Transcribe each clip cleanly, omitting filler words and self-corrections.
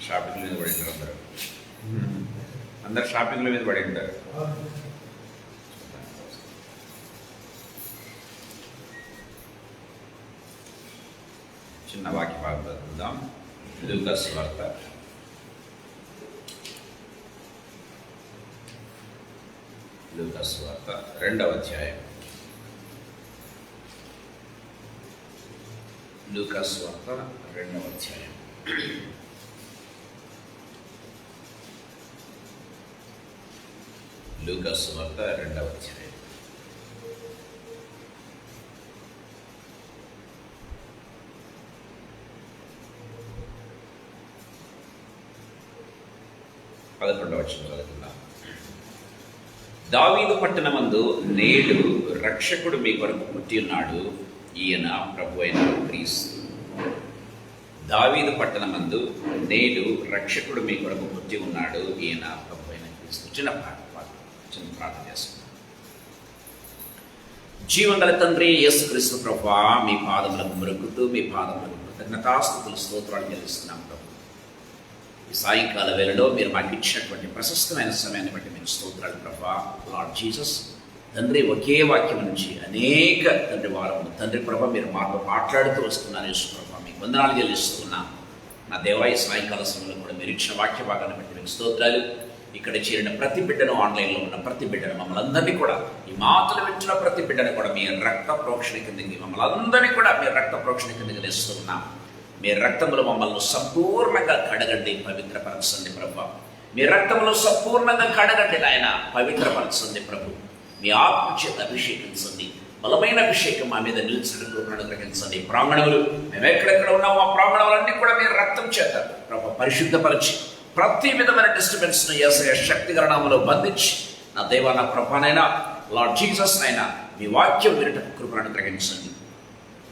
Shopping మీద పడి ఉంటారు అందరు షాపింగ్ల మీద పడి ఉంటారు. చిన్న వాక్య భాగం చదువుదాం. లూకా సువార్త 2వ అధ్యాయం. లూకా సువార్త 2వ అధ్యాయం. లూకా సువార్త 2వ అధ్యాయం. దావీదు పట్టణమందు నేడు రక్షకుడు మీ కొరకు పుట్టి ఉన్నాడు, ఈయన ప్రభు అయిన క్రీస్తు. దావీదు పట్టణమందు నేడు రక్షకుడు మీ కొరకు పుట్టి ఉన్నాడు, ఈయన ప్రభు అయిన క్రీస్తు. చిన్న ప్రార్థన చేస్తున్నాం. జీవంగల తండ్రి యేసుక్రీస్తు ప్రభువా, మీ పాదములకు మొక్కుతూ మీ పాదములకు కృతజ్ఞతాస్తుతులు స్తోత్రాలు చెల్లిస్తున్నాం ప్రభు. ఈ సాయంకాల వేళలో మీరు మాకు ఇచ్చినటువంటి ప్రశస్తమైన సమయాన్ని బట్టి మీరు స్తోత్రాలు ప్రభా. లార్డ్ జీసస్ తండ్రి, ఒకే వాక్యం నుంచి అనేక తండ్రి వారములు తండ్రి ప్రభా మీరు మాతో మాట్లాడుతూ వస్తున్నారు. యేసు ప్రభా మీకు వందనాలు చెల్లిస్తున్నాం. నా దేవా, ఈ సాయంకాల సమయంలో కూడా మీరు ఇచ్చిన వాక్య భాగాన్ని బట్టి మీకు స్తోత్రాలు. ఇక్కడ చేరిన ప్రతి బిడ్డను, ఆన్లైన్లో ఉన్న ప్రతి బిడ్డను, మమ్మల్ని అందరినీ కూడా, ఈ మాటలు వింటున్న ప్రతి బిడ్డను కూడా మీ రక్త ప్రోక్షణ కిందకి, మమ్మల్ని అందరినీ కూడా మీ రక్త ప్రోక్షణ కిందకి తెస్తున్నాం. మీ రక్తములో మమ్మల్ని సంపూర్ణంగా కడగండి, పవిత్రపరచండి ప్రభు. మీ రక్తములో సంపూర్ణంగా కడగండి నాయన, పవిత్రపరచండి ప్రభు. మీ ఆత్మ చేత అభిషేకించండి, బలమైన అభిషేకం మా మీద నిలిచినట్టు అనుగ్రహించండి. ప్రాంగణములు మేము ఎక్కడెక్కడ ఉన్నామో ఆ ప్రాంగణములన్నీ కూడా మీ రక్తం చేత ప్రభు పరిశుద్ధపరిచి ప్రతి విధమైన డిస్టర్బెన్స్ను యేసయ్య శక్తిగల నామములో బంధించి, నా దేవా నా ప్రభానైనా లార్డ్ జీసస్ అయినా మీ వాక్యం వినటకు కృపను అనుగ్రహించండి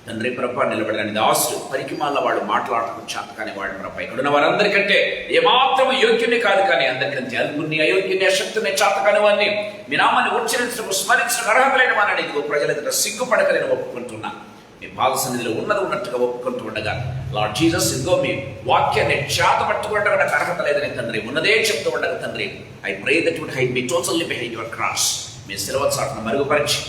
తండ్రి ప్రభ. నిలబడని దాసుడు పరికిమాల వాడు మాట్లాడటం చేత కానీ వాడు ప్రభ ఇక్కడున్న వారందరికంటే ఏమాత్రం యోగ్యుని కాదు, కానీ అందరికంటే అల్పుని, అయోగ్యుని, అశక్తుని, చేత కాని వాడిని మీ నామాన్ని ఉచ్చరించడం, స్మరించడం అర్హత లేని వాడిని ఇదిగో ప్రజల ఎదుట సిగ్గుపడక నేను ఒప్పుకుంటున్నా. మీ పాద సన్నిధిలో ఉన్నట్టుగా ఒప్పుకుంటూ ఉండగా లార్డ్ జీసస్ ఇదిగో మీ వాక్యాన్ని చేత పట్టుకుంటే నాకు అర్హత లేదని తండ్రి ఉన్నదే చెప్తూ ఉండగా తండ్రి, I pray that would hide me totally behind your cross. మీ శిలువ చాటును మరుగుపరిచి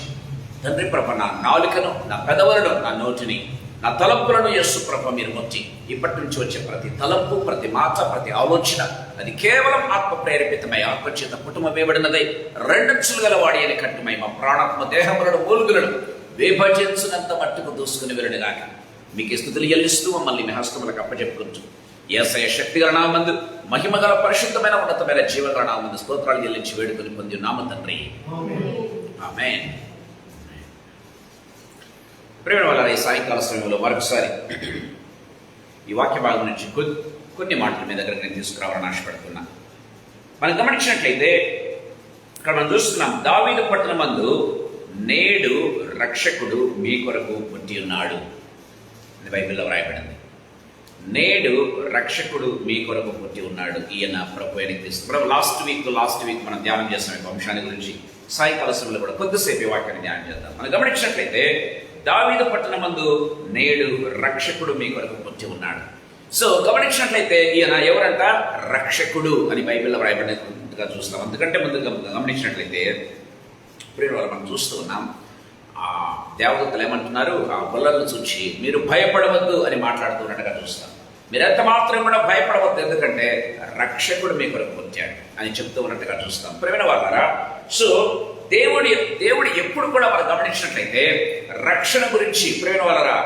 తండ్రి ప్రభ నా నాలుకను, నా పెదవులను, నా నోటిని, నా తలంపులను యేసు ప్రభ మీరు మొత్తి ఇప్పటి నుంచి వచ్చే ప్రతి తలంపు, ప్రతి మాట, ప్రతి ఆలోచన అది కేవలం ఆత్మ ప్రేరేపితమై ఆత్మచేత కుటుంబ వేయబడినదై రెండంచులు గల వాడి అని కట్టుమై మా ప్రాణాత్మ దేహములను మూలుగులను విభజించినంత మట్టుకు దూసుకుని వెళ్ళినాక మీకు స్తుతులు చెల్లిస్తూ మమ్మల్ని మీ హస్తములకు అప్పచెప్పుకుంటూ యేసయ్య శక్తిగల నామమందు మహిమగల పరిశుద్ధమైన ఉన్నతమైన జీవగల నామమందు స్తోత్రాలు చెల్లించి వేడుకొని పొంది నామ తండ్రి, ఆమేన్. ప్రేమ వల్ల ఈ సాయంకాల సమయంలో మరొకసారి ఈ వాక్య భాగం నుంచి కొన్ని మాటలు మీ దగ్గరకు నేను తీసుకురావాలని ఆశపడుతున్నా. మనం గమనించినట్లయితే ఇక్కడ మనం చూస్తున్నాం, దావీదు పట్టణమందు నేడు రక్షకుడు మీ కొరకు పుట్టి ఉన్నాడు అని బైబిల్లో వ్రాయబడింది. నేడు రక్షకుడు మీ కొరకు పుట్టి ఉన్నాడు, ఈయన ప్రభు అయిన క్రీస్తు. లాస్ట్ వీక్ మనం ధ్యానం చేస్తాం ఈ అంశాన్ని గురించి. సాయంకాల సమయంలో కూడా కొద్దిసేపు ఈ వాక్యాన్ని ధ్యానం చేద్దాం. మనం గమనించినట్లయితే దావీదు పట్టణమందు నేడు రక్షకుడు మీ కొరకు పుట్టి ఉన్నాడు. సో గమనించినట్లయితే ఈయన ఎవరంట? రక్షకుడు అని బైబిల్లో వ్రాయబడినట్టుగా చూస్తాం. అందుకంటే ముందు గమనించినట్లయితే ప్రియులారా మనం చూస్తూ ఉన్నాం, ఆ దేవదూతలు ఏమంటున్నారు? ఆ గొల్లలను చూచి మీరు భయపడవద్దు అని మాట్లాడుతున్నట్టుగా చూస్తాం. మీరు ఎంత మాత్రం కూడా భయపడవద్దు, ఎందుకంటే రక్షకుడు మీ కొరకు పుట్టాడు అని చెప్తూ ఉన్నట్టుగా చూస్తాం. ప్రియమైన వాళ్ళారా, సో దేవుడు ఎప్పుడు కూడా మనం గమనించినట్లయితే రక్షణ గురించి, ప్రియమైన వాళ్ళారా,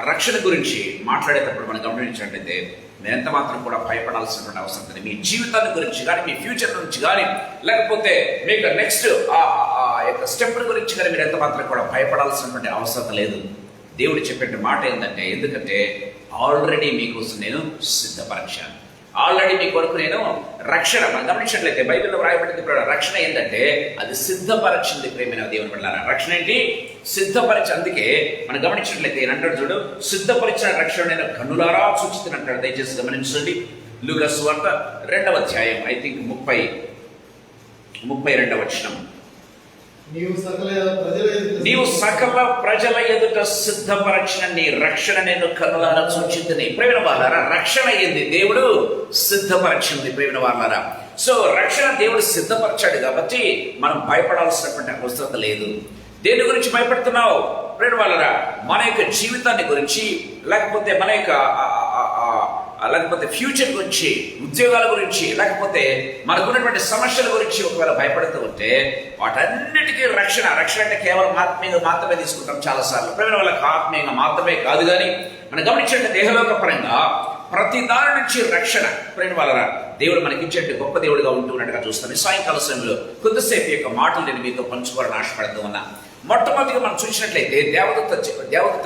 రక్షణ గురించి మాట్లాడేటప్పుడు మనం గమనించినట్లయితే మీరు ఎంత మాత్రం కూడా భయపడాల్సినటువంటి అవసరం లేదు. మీ జీవితాన్ని గురించి కానీ, మీ ఫ్యూచర్ గురించి కానీ, లేకపోతే మీకు నెక్స్ట్ యొక్క స్టెప్ గురించి కానీ మీరు ఎంత మాత్రం కూడా భయపడాల్సినటువంటి అవసరం లేదు. దేవుడు చెప్పే మాట ఏంటంటే, ఎందుకంటే ఆల్రెడీ మీకోసం నేను సిద్ధపరిచాను, ఆల్రెడీ మీ కొరకు నేను రక్షణ. మనం గమనించినట్లయితే బైబిల్లో వ్రాయబడింది రక్షణ ఏంటంటే అది సిద్ధపరిచింది. ప్రేమైన దేవుని బిడ్డలారా, రక్షణ ఏంటి? సిద్ధపరిచి. అందుకే మనం గమనించినట్లయితే అంటాడు చూడు, సిద్ధపరిచిన రక్షణ నేను కన్నులారా చూచినట్టాడు. దయచేసి గమనించండి. లూకా సువార్త 2వ అధ్యాయం, ఐ థింక్ 32వ వచనం. నీవు సకల ప్రజల ఎదుట సిద్ధపరచిన నీ రక్షణ నేను కన్నులారా చూచితిని. ప్రేమైన వాళ్ళారా, రక్షణ ఏంది? దేవుడు సిద్ధపరిచింది. ప్రేమైన వాళ్ళారా, సో రక్షణ దేవుడు సిద్ధపరిచాడు కాబట్టి మనం భయపడాల్సినటువంటి అవసరం లేదు. దేని గురించి భయపడుతున్నావు? ప్రేమైన వాళ్ళారా, మన యొక్క జీవితాన్ని గురించి, లేకపోతే మన యొక్క లేకపోతే ఫ్యూచర్ గురించి, ఉద్యోగాల గురించి, లేకపోతే మనకున్నటువంటి సమస్యల గురించి ఒకవేళ భయపడుతూ ఉంటే వాటన్నిటికీ రక్షణ అంటే కేవలం ఆత్మీయంగా మాత్రమే తీసుకుంటాం చాలాసార్లు. ప్రేమ వాళ్ళకి ఆత్మీయంగా మాత్రమే కాదు, కానీ మనం గమనించండి దేహలోక పరంగా ప్రతి దాని నుంచి రక్షణ ప్రేమ వలన దేవుడు మనకిచ్చే గొప్ప దేవుడిగా ఉంటున్నట్టుగా చూస్తాను. సాయంకాల సమయంలో కొద్దిసేపు యొక్క మాటలు నేను మీతో పంచుకోవాలని ఆశపడుతూ ఉన్నా. మొట్టమొదటిగా మనం చూసినట్లయితే దేవదూత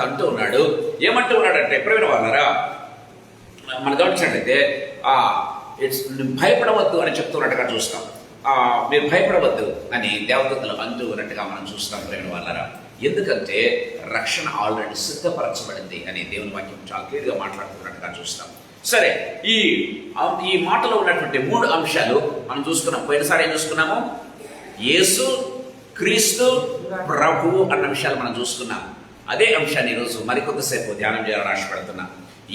అంటూ ఉన్నాడు. ఏమంటూ ఉన్నాడంటే ప్రేమ వలన మనం గమనించినట్లయితే భయపడవద్దు అని చెప్తున్నట్టుగా చూస్తాం. మీరు భయపడవద్దు అని దేవదూతలు అంటూ ఉన్నట్టుగా మనం చూస్తాం ప్రేమ వలన. ఎందుకంటే రక్షణ ఆల్రెడీ సిద్ధపరచబడింది అని దేవుని వాక్యం చాలా క్లియర్గా మాట్లాడుతున్నట్టుగా చూస్తాం. సరే, ఈ మాటలో ఉన్నటువంటి 3 అంశాలు మనం చూసుకున్నాం. పోయినసారి ఏం చూసుకున్నాము? యేసు క్రీస్తు ప్రభువు అన్న విషయాలు మనం చూసుకున్నాం. అదే అంశాన్ని ఈరోజు మరికొంతసేపు ధ్యానం చేయాలని ఆశపడుతున్నా.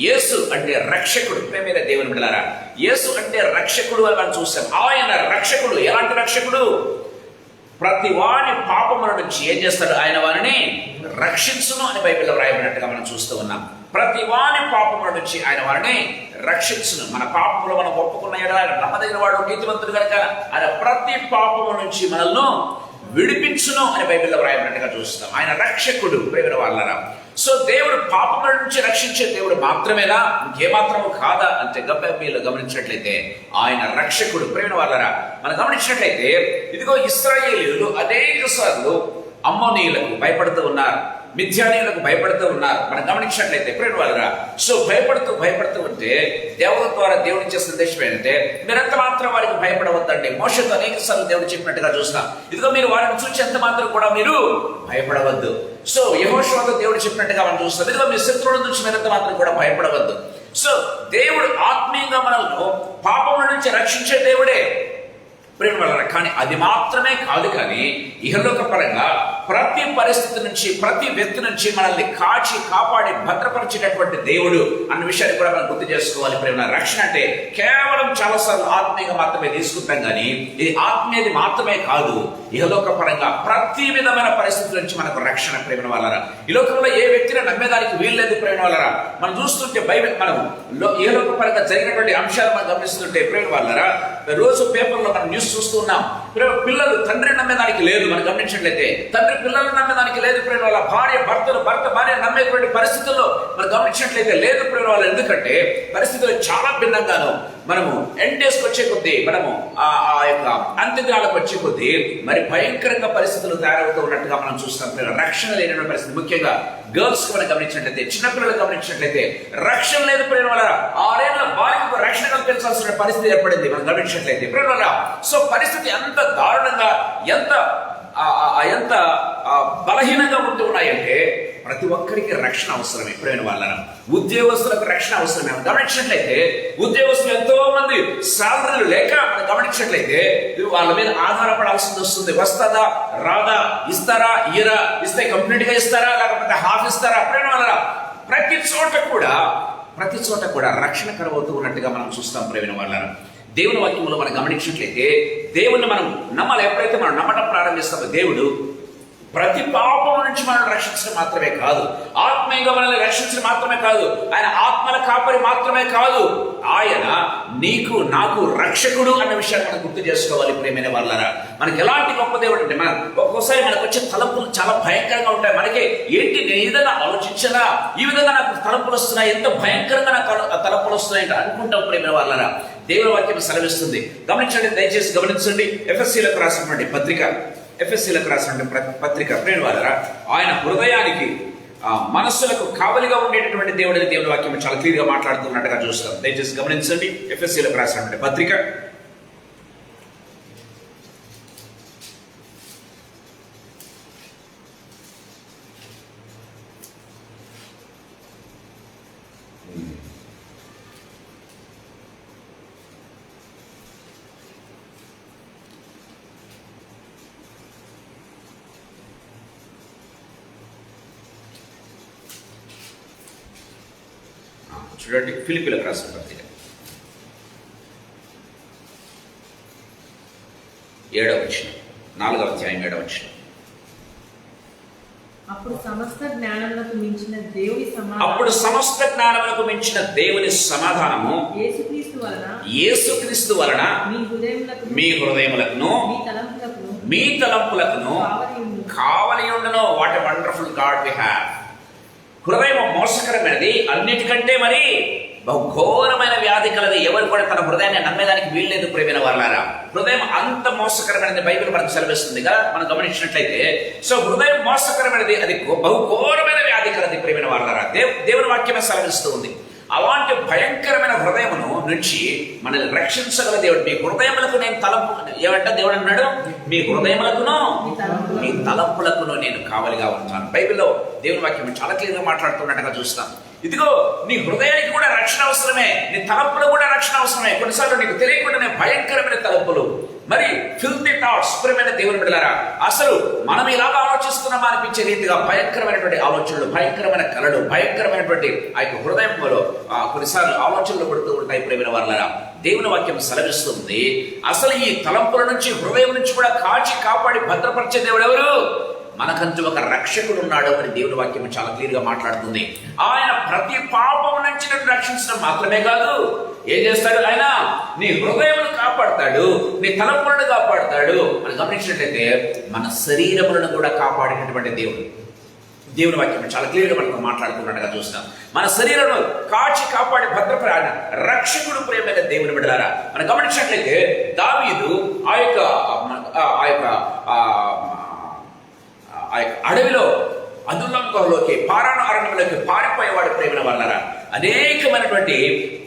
యేసు అంటే రక్షకుడు. ప్రేమైన దేవుని బిడ్డలారా, యేసు అంటే రక్షకుడు అని మనం చూసాం. ఆయన రక్షకుడు. ఎలాంటి రక్షకుడు? ప్రతి వాని పాపముల నుంచి ఏం చేస్తాడు? ఆయన వారిని రక్షించును అని బైబిల్లో వ్రాయబడినట్టుగా మనం చూస్తూ ఉన్నాం. ప్రతి వాని పాపముల నుంచి ఆయన వారిని రక్షించును. మన పాపములు మనం ఒప్పుకున్న ఆయన నమ్మదగిన వాడు, నీతివంతుడు కనుక ఆయన ప్రతి పాపము నుంచి మనల్ని విడిపించును అని బైబిల్లో వ్రాయబడినట్టుగా చూస్తాం. ఆయన రక్షకుడు ప్రేమ వాళ్ళరా. సో దేవుడు పాపముల నుంచి రక్షించే దేవుడు మాత్రమేనా, ఇంకేమాత్రము కాదా అంటే మీరు గమనించినట్లయితే ఆయన రక్షకుడు ప్రేమ వాళ్ళరా. మనం గమనించినట్లయితే ఇదిగో ఇశ్రాయేలీయులు అనేక సార్లు అమ్మోనీయులకు భయపడుతూ ఉన్నారు, మిథ్యానీయులకు భయపడుతూ ఉన్నారు. మనం గమనించినట్లయితే ప్రేమ వాళ్ళరా. సో భయపడుతూ ఉంటే దేవుడి ద్వారా దేవుడు ఇచ్చే సందేశం ఏంటంటే మీరెంత మాత్రం వారికి భయపడవద్దండి. మోషతో అనేక సార్లు దేవుడు చెప్పినట్టుగా చూస్తాం. ఇదిగో మీరు వారిని చూసి ఎంత మాత్రం కూడా మీరు భయపడవద్దు. సో యెహోషువతో దేవుడు చెప్పినట్టుగా మనం చూస్తాం. ఇదిగో మీ శత్రువుల నుంచి మీరెంత మాత్రం కూడా భయపడవద్దు. సో దేవుడు ఆత్మీయంగా మనల్ని పాపముల నుంచి రక్షించే దేవుడే ప్రేమ వలన. కానీ అది మాత్రమే కాదు, కానీ ఇహలోక పరంగా ప్రతి పరిస్థితి నుంచి, ప్రతి వ్యక్తి నుంచి మనల్ని కాపాడి భద్రపరిచేటటువంటి దేవుడు అన్న విషయాన్ని కూడా మనం గుర్తు చేసుకోవాలి. ప్రేమ రక్షణ అంటే కేవలం చాలాసార్లు ఆత్మీయంగా మాత్రమే తీసుకుంటాం, కానీ ఇది ఆత్మీయది మాత్రమే కాదు. ఇహలోక పరంగా ప్రతి విధమైన పరిస్థితుల నుంచి మనకు రక్షణ ప్రేమ వలన. ఈ లోకంలో ఏ వ్యక్తిని నమ్మేదానికి వీల్లేదు ప్రేమ వలన. మనం చూస్తుంటే బైబిల్ మనం ఇహలోక పరంగా జరిగినటువంటి అంశాలు మనం గమనిస్తుంటే ప్రేమ వలన రోజు పేపర్లో మనం న్యూస్ చూస్తూ ఉన్నాం. పిల్లలు తండ్రి నమ్మేదానికి లేదు. మనం గమనించినట్లయితే తండ్రి పిల్లలు నమ్మేదానికి లేదు ప్రేమ వాళ్ళ. భర్త భార్య నమ్మేటువంటి పరిస్థితుల్లో మనం గమనించినట్లయితే లేదు ప్రేమ వాళ్ళు. ఎందుకంటే పరిస్థితులు చాలా భిన్నంగాను మనము ఎండేస్కి వచ్చే కొద్దీ, మనము ఆ యొక్క అంత్యకాలకు వచ్చే కొద్దీ మరి భయంకరంగా పరిస్థితులు తయారవుతూ ఉన్నట్టుగా మనం చూస్తాం. రక్షణ లేని పరిస్థితి, ముఖ్యంగా గర్ల్స్ మనం గమనించినట్లయితే, చిన్నపిల్లలు గమనించినట్లయితే రక్షణ లేదు ప్రేమ వల్ల. 6 ఏళ్ల బాలికకు రక్షణ కల్పించాల్సిన పరిస్థితి ఏర్పడింది మనం గమనించినట్లయితే ప్రేమ వల్ల. సో పరిస్థితి ఎంత దారుణంగా, ఎంత బలహీనంగా ఉంటూ ఉన్నాయంటే ప్రతి ఒక్కరికి రక్షణ అవసరమే ప్రేమ వాళ్ళను. ఉద్యోగస్తులకు రక్షణ అవసరమే. గమనించినట్లయితే ఉద్యోగస్తులు ఎంతో మంది శాలరీలు లేక మనం గమనించినట్లయితే వాళ్ళ మీద ఆధారపడాల్సింది వస్తుంది. వస్తుందా రాదా, ఇస్తారా ఇయరా, ఇస్తే కంప్లీట్ గా ఇస్తారా లేకపోతే హాఫ్ ఇస్తారా ప్రేమ వాళ్ళ. ప్రతి చోట కూడా రక్షణ కరువవుతూ ఉన్నట్టుగా మనం చూస్తాం ప్రేమ వాళ్ళను. దేవుని వాక్యంలో మనం గమనించినట్లయితే దేవుణ్ణి మనం నమ్మాలి. ఎప్పుడైతే మనం నమ్మటం ప్రారంభిస్తామో దేవుడు ప్రతి పాపం నుంచి మనల్ని రక్షించడం మాత్రమే కాదు, ఆత్మీయంగా మనల్ని రక్షించడం మాత్రమే కాదు, ఆయన ఆత్మల కాపరి మాత్రమే కాదు, ఆయన నీకు నాకు రక్షకుడు అన్న విషయాన్ని మనం గుర్తు చేసుకోవాలి ప్రేమైన వాళ్ళరా. మనకి ఎలాంటి గొప్ప దేవుడు అంటే మనం ఒక్కోసారి మనకు వచ్చే తలంపులు చాలా భయంకరంగా ఉంటాయి. మనకి ఏంటి, నేను ఏదైనా ఆలోచించనా, ఈ విధంగా నాకు తలంపులు వస్తున్నాయి, ఎంత భయంకరంగా నాకు తలంపులు వస్తున్నాయి అంటే అనుకుంటాం ప్రేమైన వాళ్ళరా. దేవుని వాక్యం సెలవిస్తుంది. గమనించండి, దయచేసి గమనించండి. ఎఫెసీలకు రాసినటువంటి పత్రిక ప్రేమ వాళ్ళరా, ఆయన హృదయానికి మనస్సులకు కావలిగా ఉండేటటువంటి దేవుడిని దేవుని వాక్యం చాలా క్లియర్ గా మాట్లాడుతున్నట్టుగా చూస్తాం. దయచేసి గమనించండి. ఎఫెసీలకు రాసినటువంటి పత్రిక చూడండి. ఫిలిప్పీలకు రాసిన పత్రిక 7వ వచనం, 4వ అధ్యాయం 7వ వచనం. అప్పుడు సమస్త జ్ఞానములకు మించిన దేవుని సమాధానము యేసుక్రీస్తు వలన మీ హృదయములకును మీ తలంపులకును కావలి ఉండును. What a wonderful God we have. హృదయం మోసకరమైనది, అన్నిటికంటే మరి బహుఘోరమైన వ్యాధి కలది. ఎవరు కూడా తన హృదయాన్ని నమ్మేదానికి వీల్లేదు ప్రేమైన వారలారా. హృదయం అంత మోసకరమైనది బైబిల్ మనకు సెలవిస్తుందిగా మనం గమనించినట్లయితే. సో హృదయం మోసకరమైనది, అది బహుఘోరమైన వ్యాధి కలది ప్రేమైన వారలారా. దేవుని వాక్యమే సెలవిస్తూ ఉంది. అలాంటి భయంకరమైన హృదయమును నుంచి మనల్ని రక్షించగల దేవుడు. మీ హృదయములకు నేను తలంపు ఏమంటే దేవుడు అన్నాడు, మీ హృదయములకును మీ తలంపులకును నేను కావలిగా ఉంటాను. బైబిల్లో దేవుని వాక్యం చాలా క్లియర్గా మాట్లాడుతున్నట్టుగా చూస్తాం. ఇదిగో నీ హృదయానికి కూడా రక్షణ అవసరమే, నీ తలంపులు కూడా రక్షణ అవసరమే. కొన్నిసార్లు నీకు తెలియకుండానే భయంకరమైన తలంపులు, మరి ఫిల్తీ థాట్స్. ప్రియమైన దేవుని బిడ్డలారా, అసలు మనం ఇలాగా ఆలోచిస్తున్నామా అనిపించే రీతిగా భయంకరమైనటువంటి ఆలోచనలు, భయంకరమైన కళలు, భయంకరమైనటువంటి ఆ యొక్క హృదయంలో కొన్నిసార్లు ఆలోచనలు పడుతూ ఉంటాయి. ప్రియమైన వారలారా, దేవుని వాక్యం సెలవిస్తుంది, అసలు ఈ తలంపుల నుంచి, హృదయం నుంచి కూడా కాచి కాపాడి భద్రపరిచే దేవుడు ఎవరు? మనకంటూ ఒక రక్షకుడు ఉన్నాడు అని దేవుని వాక్యం చాలా క్లియర్ గా మాట్లాడుతుంది. ఆయన ప్రతి పాపం నుంచి నన్ను రక్షించడం మాత్రమే కాదు, ఏం చేస్తాడు? ఆయన నీ హృదయమును కాపాడుతాడు, నీ తలంపులను కాపాడుతాడు. మనం గమనించినట్లయితే మన శరీరములను కూడా కాపాడేటటువంటి దేవుడు. దేవుని వాక్యం చాలా క్లియర్ గా మనకు మాట్లాడుతున్నట్టుగా చూస్తాం. మన శరీరము కాచి కాపాడి భద్రపడి ఆయన రక్షకుడు. ప్రేమైన దేవుని బిడ్డలారా, మనం గమనించినట్లయితే దావీదు ఆ యొక్క అడవిలో అదుల్లంలోకి, పారాను అరణ్యంలోకి పారిపోయేవాడు. ప్రేమైన వాళ్ళరా, అనేకమైనటువంటి